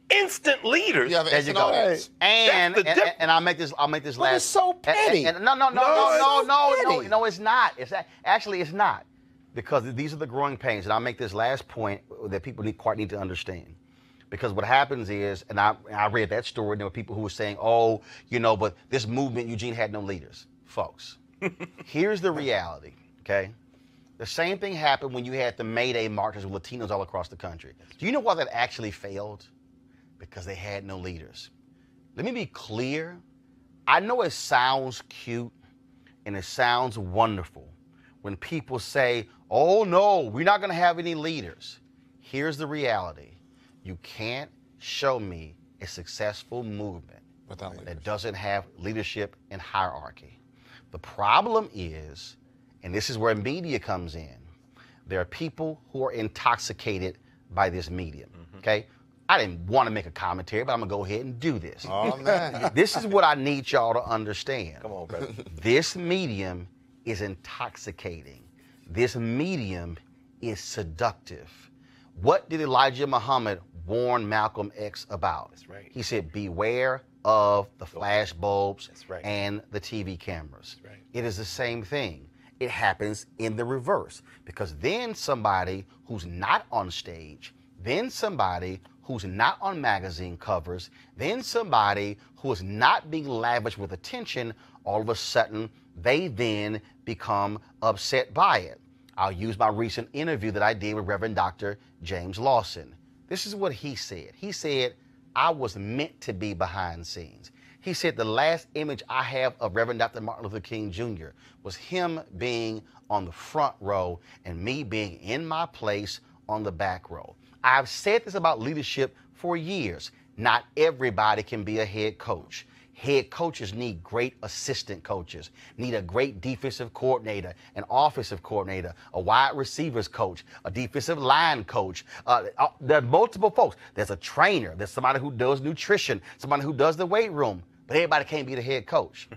instant leaders. You have an instant audience. And I'll make this last. It's so petty. No, it's not. It's not. Because these are the growing pains, and I'll make this last point that people need to understand. Because what happens is, and I read that story, and there were people who were saying, but this movement, Eugene had no leaders. Folks, here's the reality, okay? The same thing happened when you had the May Day marches with Latinos all across the country. Do you know why that actually failed? Because they had no leaders. Let me be clear. I know it sounds cute and it sounds wonderful when people say, oh no, we're not gonna have any leaders. Here's the reality. You can't show me a successful movement that doesn't have leadership and hierarchy. The problem is, and this is where media comes in, there are people who are intoxicated by this medium, okay? I didn't want to make a commentary, but I'm going to go ahead and do this. Oh, man. This is what I need y'all to understand. Come on, brother. This medium is intoxicating. This medium is seductive. What did Elijah Muhammad warn Malcolm X about? That's right. He said, beware of the flash bulbs right. and the TV cameras. That's right. It is the same thing. It happens in the reverse, because then somebody who's not on stage, then somebody who's not on magazine covers, then somebody who is not being lavished with attention, all of a sudden, they then become upset by it. I'll use my recent interview that I did with Reverend Dr. James Lawson. This is what he said. He said, I was meant to be behind scenes. He said, the last image I have of Reverend Dr. Martin Luther King Jr. was him being on the front row and me being in my place on the back row. I've said this about leadership for years. Not everybody can be a head coach. Head coaches need great assistant coaches, need a great defensive coordinator, an offensive coordinator, a wide receivers coach, a defensive line coach. There are multiple folks. There's a trainer. There's somebody who does nutrition, somebody who does the weight room. But everybody can't be the head coach.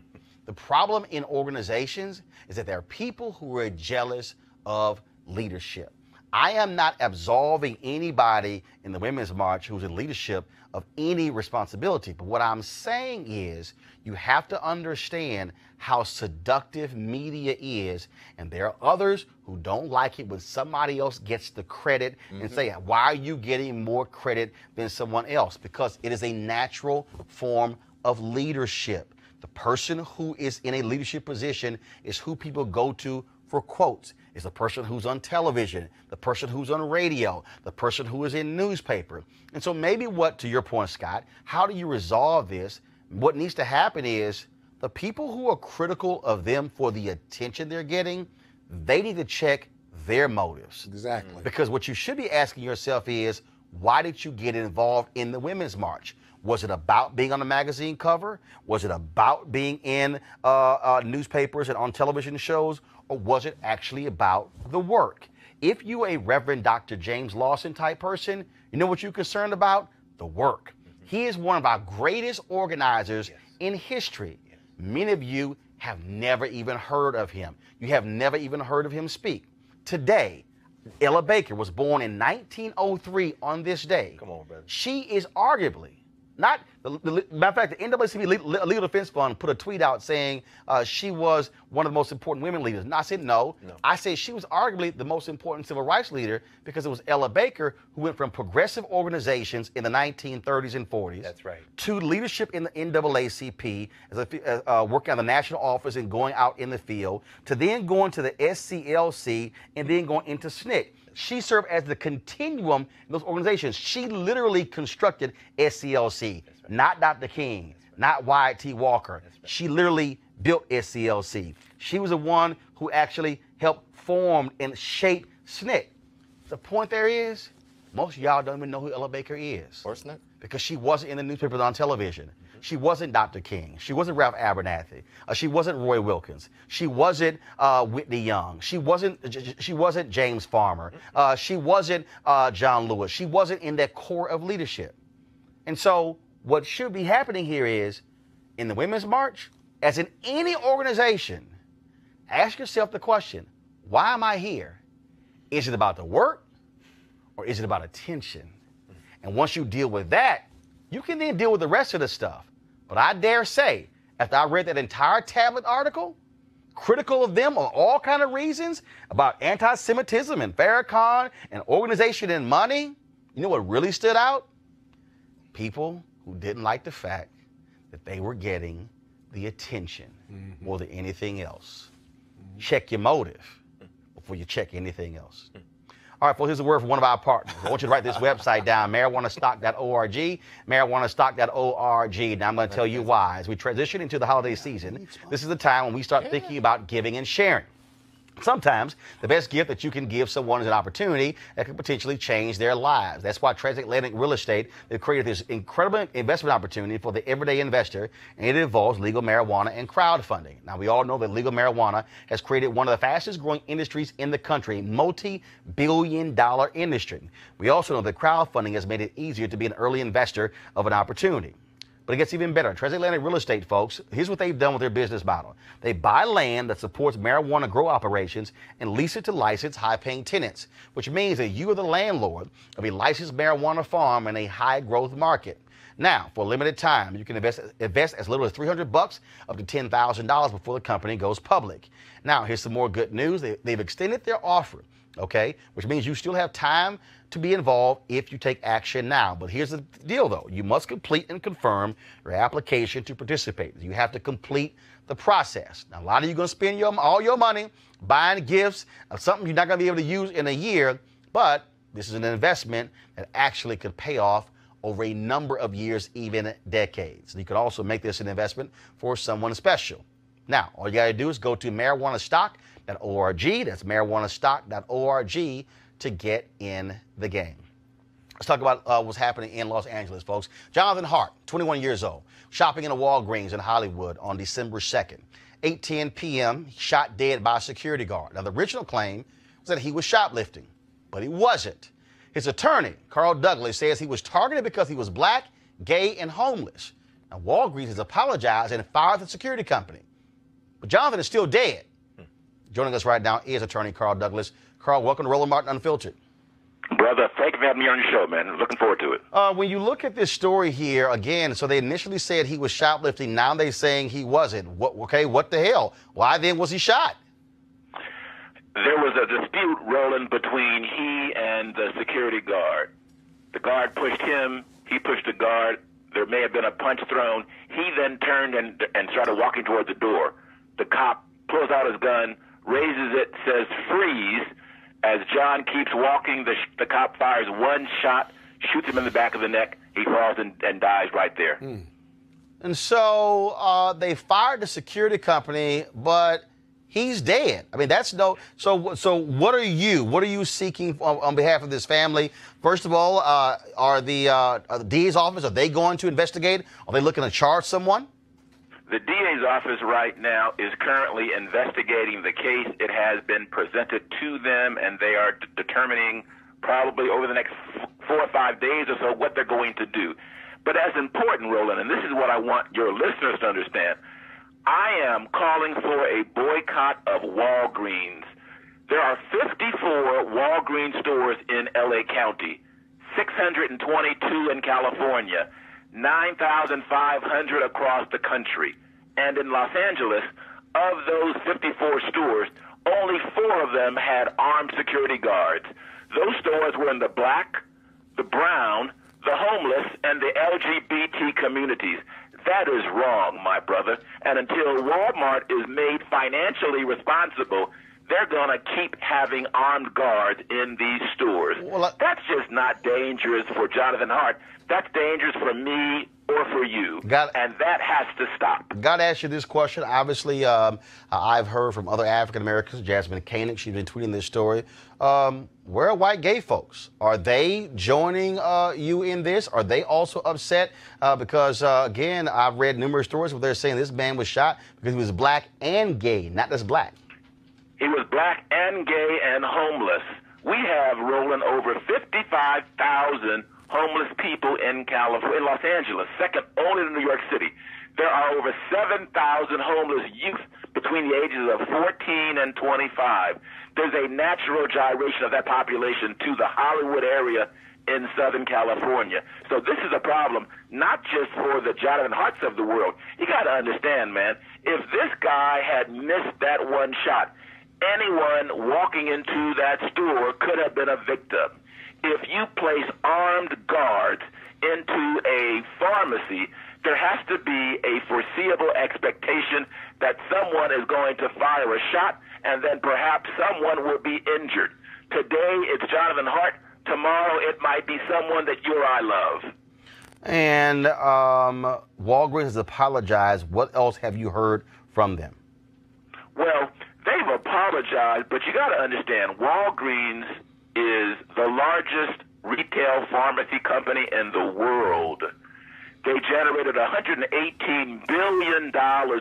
The problem in organizations is that there are people who are jealous of leadership. I am not absolving anybody in the Women's March who's in leadership of any responsibility. But what I'm saying is you have to understand how seductive media is. And there are others who don't like it when somebody else gets the credit and say, why are you getting more credit than someone else? Because it is a natural form of leadership. The person who is in a leadership position is who people go to for quotes. It's the person who's on television, the person who's on radio, the person who is in newspaper. And so maybe to your point, Scott, how do you resolve this? What needs to happen is the people who are critical of them for the attention they're getting, they need to check their motives. Exactly. Because what you should be asking yourself is, why did you get involved in the Women's March? Was it about being on a magazine cover? Was it about being in newspapers and on television shows? Or was it actually about the work? If you're a Reverend Dr. James Lawson type person, you know what you're concerned about? The work. He is one of our greatest organizers in history. Many of you have never even heard of him. You have never even heard of him speak. Today, Ella Baker was born in 1903 on this day. Come on, brother. She is arguably, not Matter of fact, the NAACP Legal Defense Fund put a tweet out saying she was one of the most important women leaders. And I said no. I said she was arguably the most important civil rights leader because it was Ella Baker who went from progressive organizations in the 1930s and 40s. That's right. To leadership in the NAACP, working on the national office and going out in the field, to then going to the SCLC and then going into SNCC. She served as the continuum in those organizations. She literally constructed SCLC, not Dr. King, not Wyatt T. Walker. She literally built SCLC. She was the one who actually helped form and shape SNCC. The point there is, most of y'all don't even know who Ella Baker is. Or SNCC. Because she wasn't in the newspapers on television. She wasn't Dr. King. She wasn't Ralph Abernathy. She wasn't Roy Wilkins. She wasn't Whitney Young. She wasn't James Farmer. She wasn't John Lewis. She wasn't in that core of leadership. And so what should be happening here is, in the Women's March, as in any organization, ask yourself the question, why am I here? Is it about the work or is it about attention? And once you deal with that, you can then deal with the rest of the stuff. But I dare say, after I read that entire tablet article, critical of them on all kind of reasons about anti-Semitism and Farrakhan and organization and money, you know what really stood out? People who didn't like the fact that they were getting the attention more than anything else. Check your motive before you check anything else. All right, folks, here's a word from one of our partners. I want you to write this website down, marijuanastock.org, marijuanastock.org. Now, I'm going to tell you why. As we transition into the holiday season, this is the time when we start thinking about giving and sharing. Sometimes the best gift that you can give someone is an opportunity that could potentially change their lives. That's why Transatlantic Real Estate has created this incredible investment opportunity for the everyday investor, and it involves legal marijuana and crowdfunding. Now, we all know that legal marijuana has created one of the fastest growing industries in the country, multi-billion-dollar industry. We also know that crowdfunding has made it easier to be an early investor of an opportunity. But it gets even better. Transatlantic Real Estate, folks, here's what they've done with their business model. They buy land that supports marijuana grow operations and lease it to licensed high-paying tenants, which means that you are the landlord of a licensed marijuana farm in a high-growth market. Now, for a limited time, you can invest as little as $300 up to $10,000 before the company goes public. Now, here's some more good news. They've extended their offer, okay, which means you still have time to be involved if you take action now. But here's the deal, though. You must complete and confirm your application to participate. You have to complete the process. Now, a lot of you are going to spend all your money buying gifts of something you're not going to be able to use in a year, but this is an investment that actually could pay off over a number of years, even decades. You could also make this an investment for someone special. Now, all you got to do is go to marijuanastock.org. That's marijuanastock.org to get in the game. Let's talk about what's happening in Los Angeles, folks. Jonathan Hart, 21 years old, shopping in a Walgreens in Hollywood on December 2nd. 8:10 p.m., shot dead by a security guard. Now, the original claim was that he was shoplifting, but he wasn't. His attorney, Carl Douglas, says he was targeted because he was black, gay, and homeless. Now, Walgreens has apologized and fired the security company. But Jonathan is still dead. Joining us right now is attorney Carl Douglas. Carl, welcome to Roland Martin Unfiltered. Brother, thank you for having me on your show, man. Looking forward to it. When you look at this story here, again, so they initially said he was shoplifting. Now they're saying he wasn't. What the hell? Why then was he shot? There was a dispute, Roland, between he and the security guard. The guard pushed him. He pushed the guard. There may have been a punch thrown. He then turned and started walking toward the door. The cop pulls out his gun, raises it, says, "Freeze." As John keeps walking, the cop fires one shot, shoots him in the back of the neck. He falls and dies right there. And so they fired the security company, but he's dead. I mean, that's no. So what are you seeking on behalf of this family? First of all, are the DA's office, are they going to investigate? Are they looking to charge someone? The DA's office right now is currently investigating the case. It has been presented to them, and they are determining probably over the next 4 or 5 days or so what they're going to do. But as important, Roland, and this is what I want your listeners to understand, I am calling for a boycott of Walgreens. There are 54 Walgreens stores in L.A. County, 622 in California, 9,500 across the country. And in Los Angeles, of those 54 stores, only 4 of them had armed security guards. Those stores were in the black, the brown, the homeless, and the LGBT communities. That is wrong, my brother. And until Walmart is made financially responsible, they're going to keep having armed guards in these stores. That's just not dangerous for Jonathan Hart. That's dangerous for me or for you. And that has to stop. Got to ask you this question. Obviously, I've heard from other African Americans, Jasmine Headley, she's been tweeting this story. Where are white gay folks? Are they joining you in this? Are they also upset? Because, again, I've read numerous stories where they're saying this man was shot because he was black and gay, not just black. He was black and gay and homeless. We have, Roland, over 55,000 homeless people in California, in Los Angeles, second only to New York City. There are over 7,000 homeless youth between the ages of 14 and 25. There's a natural gyration of that population to the Hollywood area in Southern California. So this is a problem not just for the Jonathan Harts of the world. You got to understand, man, if this guy had missed that one shot, anyone walking into that store could have been a victim. If you place armed guards into a pharmacy, there has to be a foreseeable expectation that someone is going to fire a shot and then perhaps someone will be injured. Today it's Jonathan Hart. Tomorrow it might be someone that you or I love. And Walgreens has apologized. What else have you heard from them? Well, they've apologized, but you got to understand, Walgreens is the largest retail pharmacy company in the world. They generated $118 billion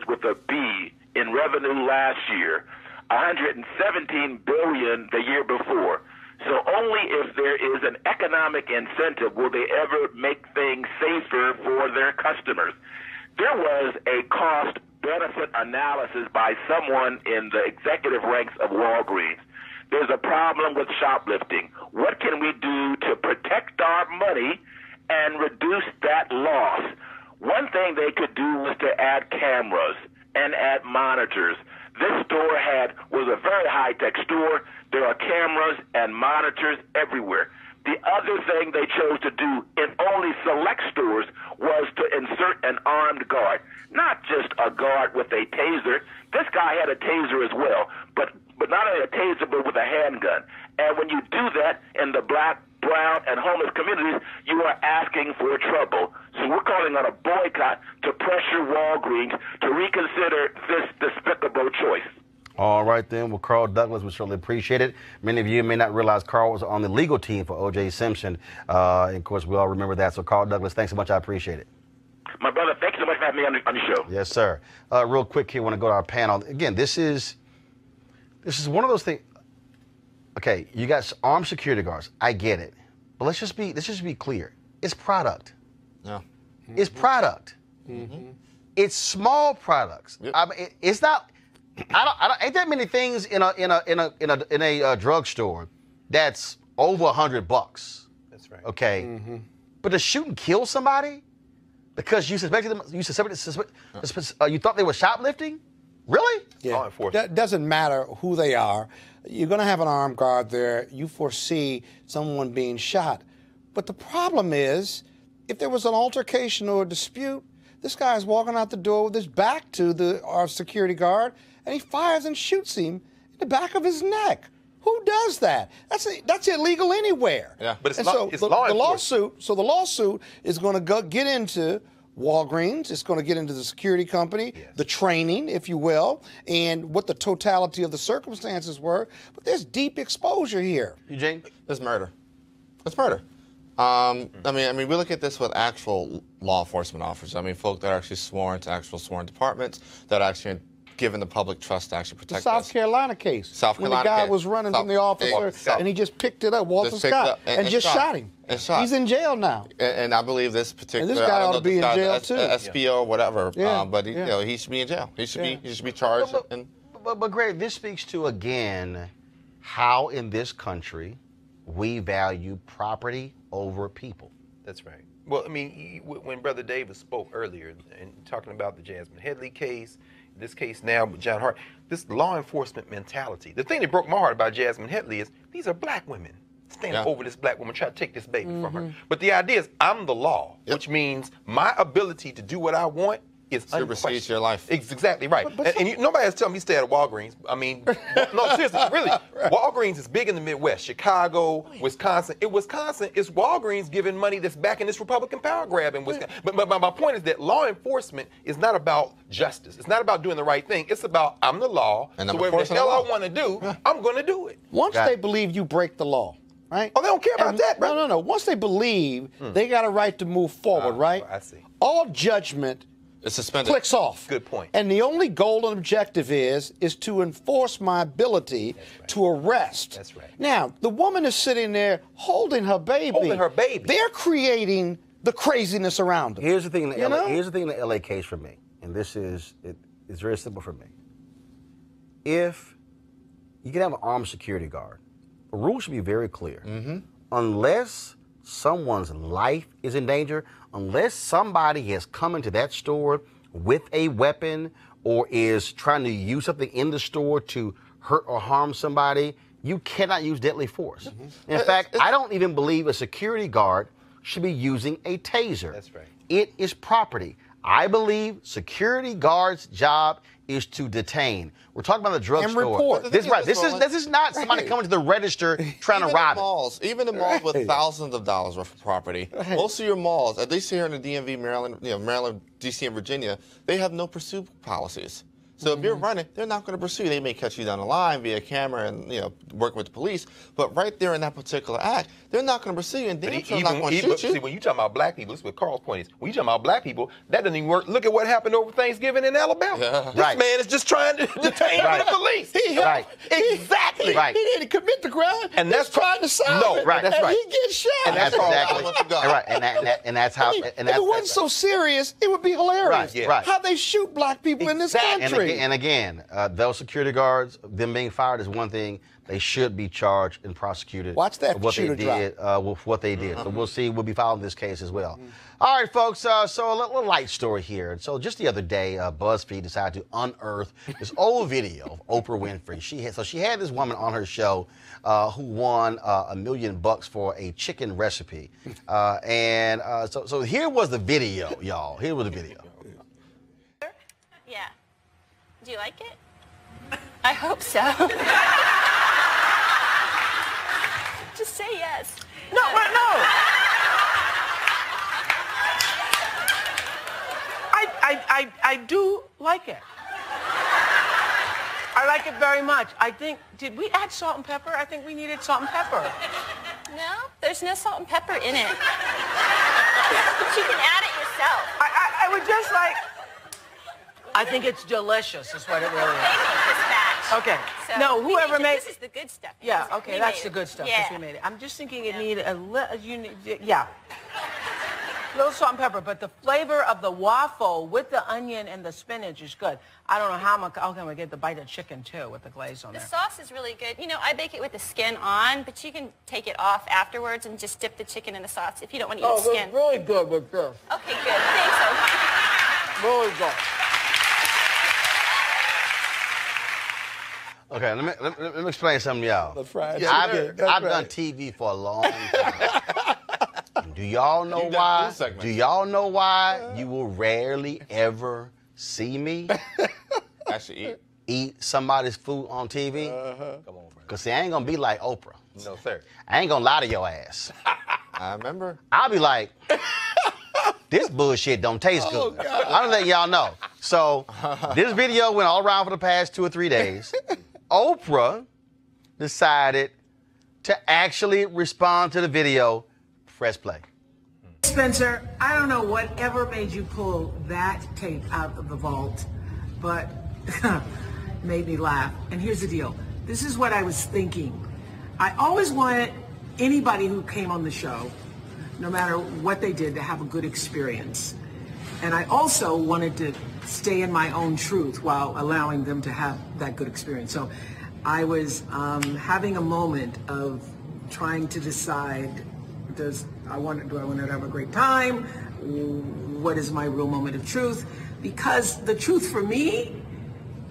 with a B in revenue last year, $117 billion the year before. So only if there is an economic incentive will they ever make things safer for their customers. There was a cost-benefit analysis by someone in the executive ranks of Walgreens. There's a problem with shoplifting. What can we do to protect our money and reduce that loss? One thing they could do was to add cameras and add monitors. This store was a very high-tech store. There are cameras and monitors everywhere. The other thing they chose to do in only select stores was to insert an armed guard. Not just a guard with a taser. This guy had a taser as well, but not only a taser, but with a handgun. And when you do that in the black, brown, and homeless communities, you are asking for trouble. So we're calling on a boycott to pressure Walgreens to reconsider this despicable choice. All right, then. Well, Carl Douglas, we certainly appreciate it. Many of you may not realize Carl was on the legal team for O.J. Simpson. And of course, we all remember that. So, Carl Douglas, thanks so much. I appreciate it. My brother, thank you so much for having me on your show. Yes, sir. Real quick here, I want to go to our panel. Again, this is one of those things. Okay, you got armed security guards. I get it. But let's just be clear. It's product. Yeah. Mm-hmm. It's product. Mm-hmm. It's small products. Yep. I mean, it's not. Ain't that many things in a drugstore that's over $100. That's right. Okay. Mm-hmm. But to shoot and kill somebody because you suspected them, you thought they were shoplifting? Really? Yeah. That doesn't matter who they are. You're going to have an armed guard there. You foresee someone being shot. But the problem is, if there was an altercation or a dispute, this guy is walking out the door with his back to our security guard, and he fires and shoots him in the back of his neck. Who does that? That's illegal anywhere. Yeah, but it's law enforcement. So the lawsuit is going to get into Walgreens. It's going to get into the security company, yes, the training, if you will, and what the totality of the circumstances were. But there's deep exposure here. Eugene? It's murder. It's murder. I mean, we look at this with actual law enforcement officers. I mean, folk that are actually sworn to actual sworn departments that are actually given the public trust to actually protect the South Carolina case. South Carolina when the guy case. was running from the officer and he just picked it up, Walter Scott, and just shot him. And shot. He's in jail now. And I be this particular. And this guy ought to be in jail too. SPO or whatever. Yeah. But he should be in jail. He should be charged. But Greg, this speaks to again how in this country we value property over people. That's right. Well, I mean, when Brother Davis spoke earlier and talking about the Jasmine Headley case, this case now with John Hart, this law enforcement mentality. The thing that broke my heart about Jasmine Headley is these are black women standing over this black woman trying to take this baby from her. But the idea is I'm the law, which means my ability to do what I want is supersedes your life. Exactly right. Nobody has told me to stay at a Walgreens. I mean, no, seriously, really. Walgreens is big in the Midwest, Chicago, Wisconsin. In Wisconsin, it's Walgreens giving money that's backing this Republican power grab in Wisconsin. But my point is that law enforcement is not about justice. It's not about doing the right thing. It's about I'm the law, and so whatever the hell I want to do, I'm going to do it. Once they believe you break the law, right? Oh, they don't care about that, bro. No. Once they believe they got a right to move forward, right? I see. All judgment it's suspended. Clicks off. Good point. And the only goal and objective is to enforce my ability to arrest. That's right. Now, the woman is sitting there holding her baby. Holding her baby. They're creating the craziness around them. Here's the thing in the LA, here's the thing in the LA case for me, and this is it's very simple for me. If you can have an armed security guard, the rule should be very clear. Unless someone's life is in danger, unless somebody has come into that store with a weapon or is trying to use something in the store to hurt or harm somebody, you cannot use deadly force. In fact, I don't even believe a security guard should be using a taser. That's right. It is property. I believe security guards' job is to detain. We're talking about the drugstore. And report. This is not somebody coming to the register trying to rob it. Even in malls with thousands of dollars worth of property, most of your malls, at least here in the DMV, Maryland, Maryland, DC, and Virginia, they have no pursuit policies. So if you're running, they're not going to pursue you. They may catch you down the line via camera and working with the police. But right there in that particular act, they're not going to pursue you, and they're not going to shoot you. See, when you talk about black people, this is what Carl's point is. When you talk about black people, that doesn't even work. Look at what happened over Thanksgiving in Alabama. This man is just trying to detain the police. Exactly. He didn't commit the crime. And that's trying to solve it. That's right. He gets shot. And that's exactly right. And that's how. If it wasn't so serious, it would be hilarious. Right. How they shoot black people in this country. And again, those security guards, them being fired is one thing. They should be charged and prosecuted. Watch that for what they did. With what they did. So we'll see. We'll be following this case as well. All right, folks. So a little light story here. So just the other day, BuzzFeed decided to unearth this old video of Oprah Winfrey. She had this woman on her show who won $1 million for a chicken recipe. So here was the video, y'all. Here was the video. Yeah. Do you like it? I hope so. Just say yes. No. I do like it. I like it very much. I think, did we add salt and pepper? I think we needed salt and pepper. No, there's no salt and pepper in it. But you can add it yourself. I would just like, I think it's delicious is what it really is. Okay. So no, whoever made this is the good stuff. Yeah, okay, that's the good stuff because we made it. I'm just thinking it needed a little, little salt and pepper, but the flavor of the waffle with the onion and the spinach is good. I don't know how I'm going to get the bite of chicken too with the glaze on the there. The sauce is really good. I bake it with the skin on, but you can take it off afterwards and just dip the chicken in the sauce if you don't want to eat the skin. Oh, really good with this. Okay, good. Thanks so much. Really good. Okay, let me explain something to y'all. The fried I've done TV for a long time. Do y'all know why? Do y'all know why you will rarely ever see me actually eat somebody's food on TV? Come on, bro. Because I ain't going to be like Oprah. No, sir. I ain't going to lie to your ass. I remember. I'll be like, this bullshit don't taste good. I'm letting y'all know. So this video went all around for the past 2 or 3 days. Oprah decided to actually respond to the video. Press play. Spencer, I don't know whatever made you pull that tape out of the vault, but made me laugh. And here's the deal. This is what I was thinking. I always wanted anybody who came on the show, no matter what they did, to have a good experience. And I also wanted to stay in my own truth while allowing them to have that good experience. So I was having a moment of trying to decide Do I want to have a great time? What is my real moment of truth? Because the truth for me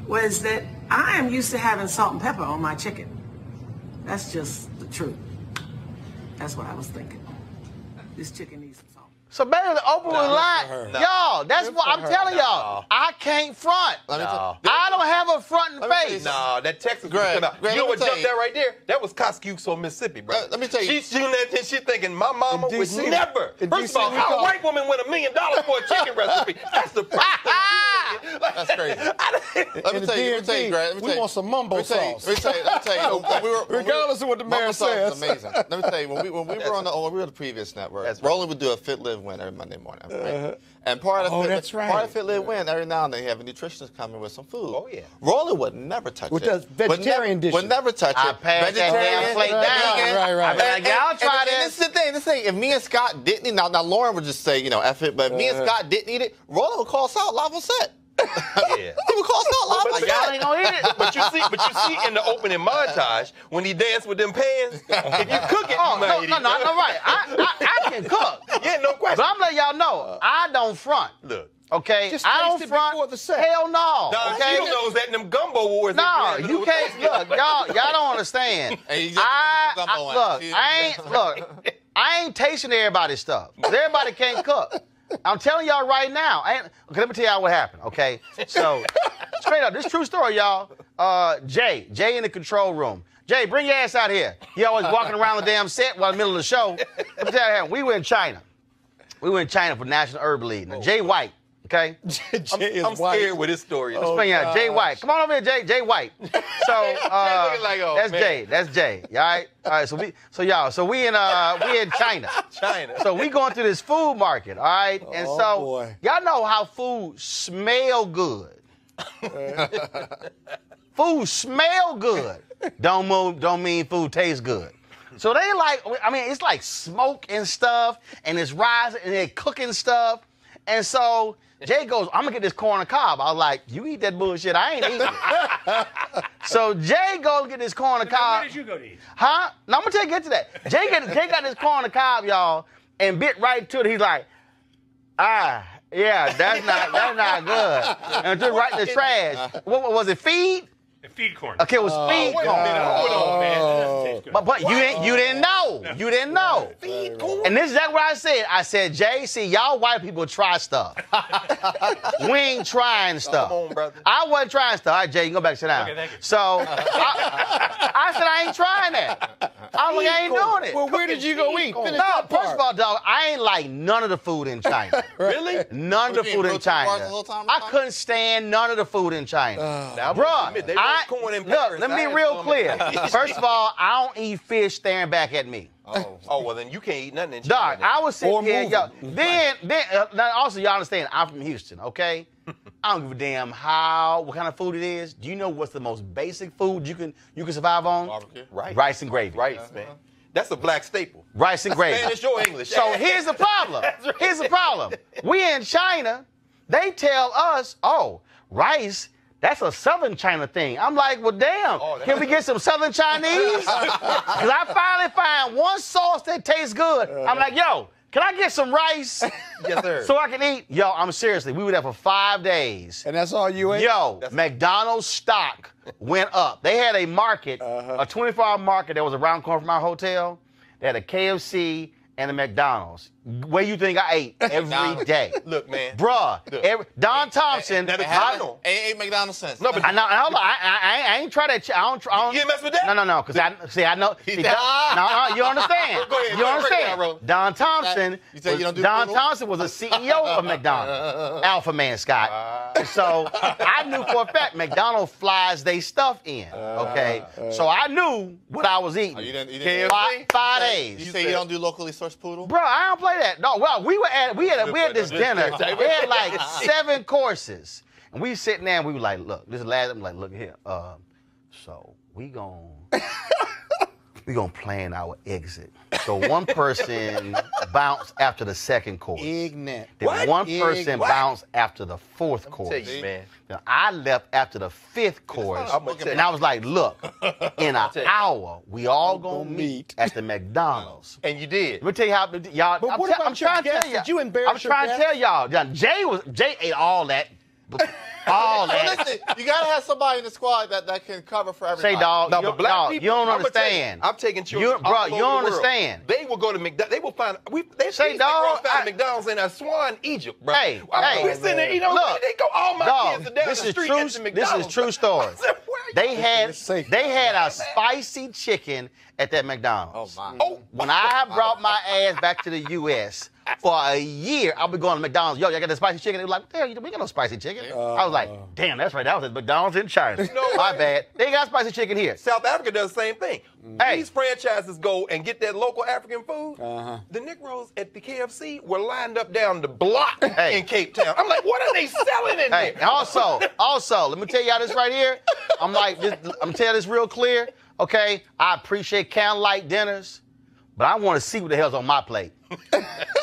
was that I am used to having salt and pepper on my chicken. That's just the truth. That's what I was thinking. This chicken needs some salt. So basically, Oprah was lying. Y'all, that's what I'm telling y'all. I can't front. I don't have a front and face. No, that Texas was come out. You know what jumped that right there? That was Coscuso, Mississippi, bro. Let me tell you. She's shooting that and she thinking my mama would never. First of all, how a white woman win $1 million for a chicken recipe? That's the first thing. That's crazy. Let me tell you, Greg. We want some mumbo sauce. Let me tell you. Regardless of what the mayor says. Is amazing. Let me tell you, when we were on the previous network, Roland would do a Fit Live Win every Monday morning. Right? And part of Fit Live Win, every now and then you have a nutritionist come in with some food. Oh, yeah. Roland would never touch it. With the vegetarian dishes. Would never touch it. I passed that damn plate down. Right. Y'all try this. This is the thing. If me and Scott didn't eat, now Lauren would just say, F it, but if me and Scott didn't eat it, Roland would call us out live on set. Yeah. He would call us out live on set. Y'all ain't gonna eat it. But you see in the opening montage when he danced with them pans, if you cook it, you might eat it. No, right. I can cook. Yeah, no question. But I'm letting y'all know, I don't front. Look. Okay, Just I taste don't it front. before the set. Hell no. Nah, Okay, you don't know that in them gumbo wars. no, you can't. Look, y'all don't understand. Hey, you got the gumbo I ain't tasting everybody's stuff. Everybody can't cook. I'm telling y'all right now. Okay, let me tell y'all what happened. Okay, so straight up, this true story, y'all. Jay in the control room. Jay, bring your ass out here. He always walking around the damn set while in the middle of the show. Let me tell you what happened. We were in China. We were in China for National Herb League. Now, Jay White. Okay, I'm scared with this story. Jay White. Come on over here, Jay White. So that's man. Jay. That's Jay. All right. So we in China. So we going through this food market. All right. And y'all know how food smell good. Food smell good. Don't mean food tastes good. So they it's like smoke and stuff, and it's rising, and they're cooking stuff, and so. Jay goes, I'm going to get this corn on the cob. I was like, you eat that bullshit. I ain't eating it. So Jay goes get this corn on the cob. Where did you go to eat? Huh? No, I'm going to get to that. Jay got this corn on the cob, y'all, and bit right to it. He's like, yeah, that's not good. And just right in the trash. What was it, feed? Feed corn. Okay, it was feed corn. Hold on, man. That doesn't taste good. But you didn't know. You didn't know. Feed corn. And this is exactly what I said. I said, Jay, see, y'all white people try stuff. We ain't trying stuff. Come on, brother. I wasn't trying stuff. All right, Jay, you can go back and sit down. Okay, thank you. So I said I ain't trying that. I was like, I ain't doing it. Well, where did you go eat? Finish No, that part. first of all, dog, I ain't like none of the food in China. Really? None of the food in China. I couldn't stand none of the food in China. Bruh, let me be real clear. First of all, I don't eat fish staring back at me. Oh, well, then you can't eat nothing in Dog, China. I was sitting here, yo. Then also, y'all understand, I'm from Houston, okay? I don't give a damn what kind of food it is. Do you know what's the most basic food you can survive on? Barbecue. Rice and gravy. Rice, man. That's a black staple. Rice and gravy. Spanish or English. So here's the problem. Here's the problem. We in China, they tell us, rice, that's a Southern China thing. I'm like, well, damn, can we get some Southern Chinese? Because I finally find one sauce that tastes good. I'm like, yo, can I get some rice? Yes, sir. So I can eat? Yo, I'm seriously, we were there for 5 days. And that's all you ate? Yo, McDonald's stock went up. They had a market, a 24-hour market that was around the corner from our hotel. They had a KFC and a McDonald's. Where you think I ate every day? Look, man. Bruh, Don Thompson. Ain't McDonald's sense. No, but I ain't try that. I don't. You didn't mess with that? No. Because I know. You understand? Go ahead. You understand? Don Thompson. You say you don't do Don poodle? Thompson was a CEO of McDonald's. Alpha man, Scott. So I knew for a fact McDonald's flies they stuff in. Okay. So I knew what I was eating. You didn't 5 days. You say you don't do locally sourced poodle? Bro, I don't play that. No, well, we had this dinner. We had like 7 courses. And we sitting there and we were like, look, this is the last, I'm like, look here. So we gon' we're going to plan our exit. So one person bounced after the second course. Ignorant. Then one person bounced after the fourth course. Tell you, man. Now, I left after the fifth course, and I was like, look, in an hour, we all going to meet at the McDonald's. And you did. Let me tell you how, y'all, But what about your guests? Did you embarrass I'm trying to tell y'all. Jay ate all that. All that. Listen, you gotta have somebody in the squad that can cover for everybody. Say, dog, No, but black people, you don't I'ma tell you, understand. I'm taking children Bro, all you over don't the world. understand. They will go to McDonald's. They will find. They Say, dog, found McDonald's in Aswan, Egypt, bro. Hey, we sitting there, you know, look, they go. All my dog, kids are down this the is street true. at the McDonald's. This is true story. I said, They had a spicy chicken at that McDonald's. Oh my. Oh, When I brought my ass back to the U.S. for a year, I'll be going to McDonald's. Yo, y'all got that spicy chicken? They were like, what the hell, we got no spicy chicken. I was like, damn, that's right. That was at McDonald's in China. No My way. bad. They got spicy chicken here. South Africa does the same thing. Hey. These franchises go and get that local African food. The Negroes at the KFC were lined up down the block in Cape Town. I'm like, what are they selling in Hey, there? and also, let me tell y'all this right here. I'm telling you this real clear. Okay, I appreciate candlelight dinners, but I want to see what the hell's on my plate.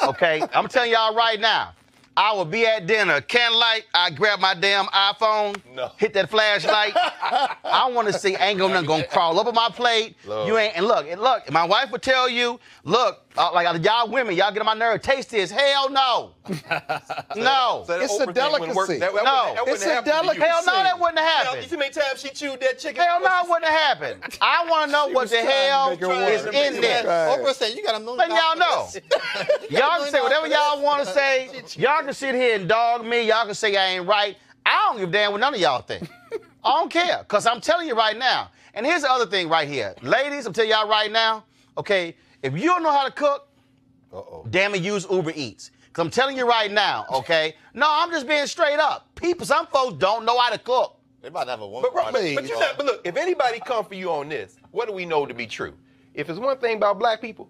Okay, I'm telling y'all right now. I will be at dinner, candlelight. I grab my damn iPhone, hit that flashlight. I want to see ain't nothing gonna crawl up on my plate. Love. You ain't and look. My wife would tell you, look, like y'all women, y'all get on my nerve. Taste this. Hell no, no. So that It's a Oprah thing wouldn't work. delicacy. That No, wouldn't it's a happen to you. delicacy. Hell no, that wouldn't You happen. see how many times she chewed that chicken? Hell no, it wouldn't have happened. I want to know what the hell is in there. Oprah said you got $1 million. Letting y'all know. Y'all can say whatever y'all want to say. Y'all can sit here and dog me. Y'all can say I ain't right. I don't give a damn what none of y'all think. I don't care, because I'm telling you right now. And here's the other thing right here. Ladies, I'm telling y'all right now, okay, if you don't know how to cook, damn it, use Uber Eats. Because I'm telling you right now, okay? No, I'm just being straight up. Some folks don't know how to cook. They about to have a woman. But look, if anybody come for you on this, what do we know to be true? If it's one thing about black people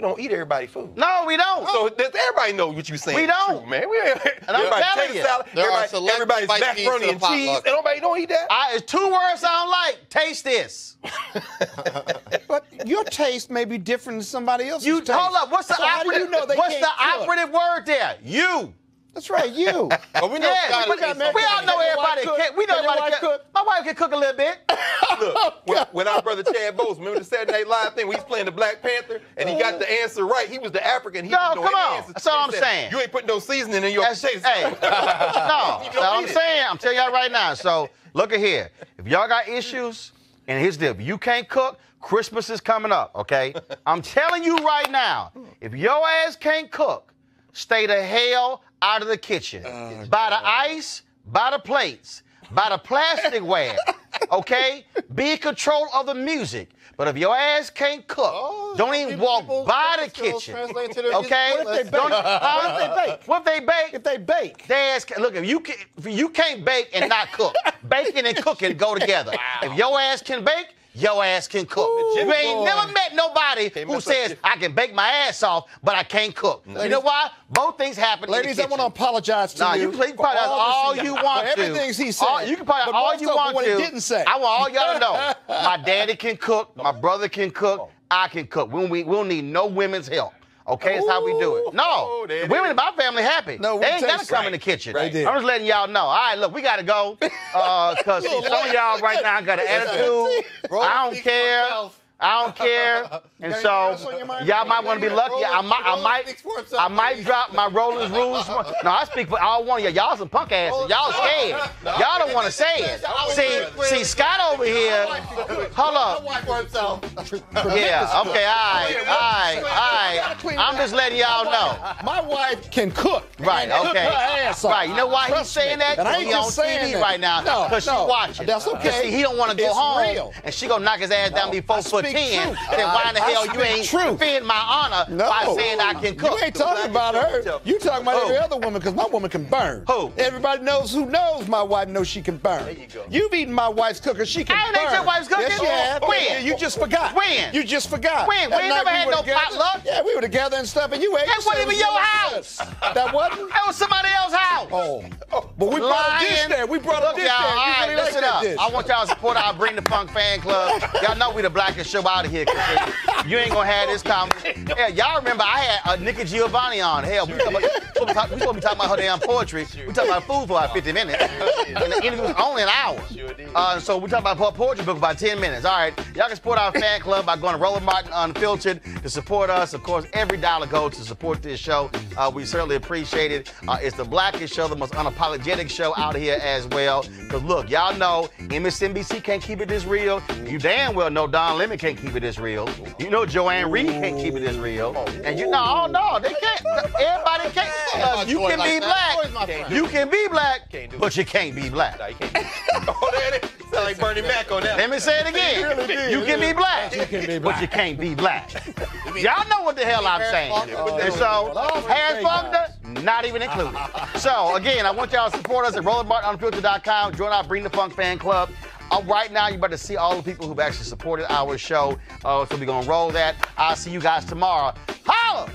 don't eat everybody's food. No, we don't. So everybody knows what you're saying. We don't. True, man. And I'm telling you. Salad, everybody's macaroni and cheese, and nobody don't eat that. It's two words I don't like. Taste this. But your taste may be different than somebody else's taste. Hold up. What's the So how do operative? you know they what's can't the cook? operative word there? You. That's right, you. Well, we know we all know everybody can. We know everybody can. My wife can cook a little bit. Look, when our brother Chad Bowes, remember the Saturday Night Live thing? We was playing the Black Panther, and he got the answer right. He was the African. He No, didn't know come any on. answers. That's all He I'm said, saying. You ain't putting no seasoning in your taste. Hey, no. That's all I'm saying. I'm telling y'all right now. So look at here. If y'all got issues, and here's the deal. If you can't cook, Christmas is coming up, okay? I'm telling you right now, if your ass can't cook, stay the hell out of the kitchen. Buy the ice, buy the plates, buy the plasticware, okay? Be in control of the music. But if your ass can't cook, don't even walk by the kitchen, okay? What if they bake? What if they bake? If they bake. They ass look, if you can't bake and not cook, baking and cooking go together. If your ass can bake, your ass can cook. You ain't never met nobody who says, I can bake my ass off, but I can't cook. You know why? Both things happen Ladies, in the I kitchen. want to apologize to you. You can apologize all you want to. Everything he said. You can apologize all you want what to. he didn't say. I want all y'all to know. My daddy can cook. My brother can cook. I can cook. We don't need no women's help. Okay, that's how we do it. No, the women in my family happy. No, they ain't got to come in the kitchen. Right. I'm just letting y'all know. All right, look, we got to go. Because some of y'all right now got an attitude. I don't care. I don't care. And so y'all might want to be lucky. I might drop my Roland's rules. No, I speak for all one of y'all. Y'all some punk asses. Y'all scared. Y'all don't want to say it. See, Scott over here. Hold up. Yeah. Okay. All right. I'm just letting y'all know. My wife can cook. Right. Cook Okay. her ass off. Right. You know why he's saying that? And I ain't He's on just saying TV that. right now because she's watching. That's okay. See, he don't want to go It's home, real. and she gonna knock his ass down before I speak 10. truth. Then why in the hell you speak ain't truth. defend my honor by saying I can cook? You ain't talking about her. You talking about every other woman because my woman can burn. Who? Everybody knows who knows my wife knows she can burn. There you go. You've eaten my wife's cooker. She can I ain't burn. ate your wife's cooking. Yes, you have. When? You just forgot. When? You just forgot. When? We ain't never had no potluck. Yeah, we were together and stuff, and you ate. That wasn't even your house. That wasn't? That was somebody else's house. Oh. But we brought a dish there. We brought a dish there. All You right, really like listen that up. dish. I want y'all to support our Bring the Funk fan club. Y'all know we the blackest show out of here. You ain't gonna have this conversation. Yeah, y'all remember I had Nikki Giovanni on. Hell, we supposed to be talking about her damn poetry. We talking about food for about 50 minutes. And the interview was only an hour. So we talking about her poetry book for about 10 minutes. All right, y'all can support our fan club by going to Roland Martin Unfiltered to support us. Of course, every dollar goes to support this show. We certainly appreciate it. It's the blackest show, the most unapologetic show out here as well. Because look, y'all know MSNBC can't keep it this real. You damn well know Don Lemon can't keep it this real. You know Joanne Reed can't keep it this real. And you know, oh no, they can't. Everybody can't. You can be black. You can be black, but you can't be black. Oh, there it is. Sound like Bernie Mac on that. Let me say it again. You can be black, but you can't be black. Y'all know what the hell I'm saying. And so, Harris Funkner, not even included. So, again, I want y'all to support us at RolandMartinUnfiltered.com. Join our Bring the Funk fan club. Right now, you're about to see all the people who've actually supported our show. So we're going to roll that. I'll see you guys tomorrow. Holla!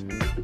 Peace.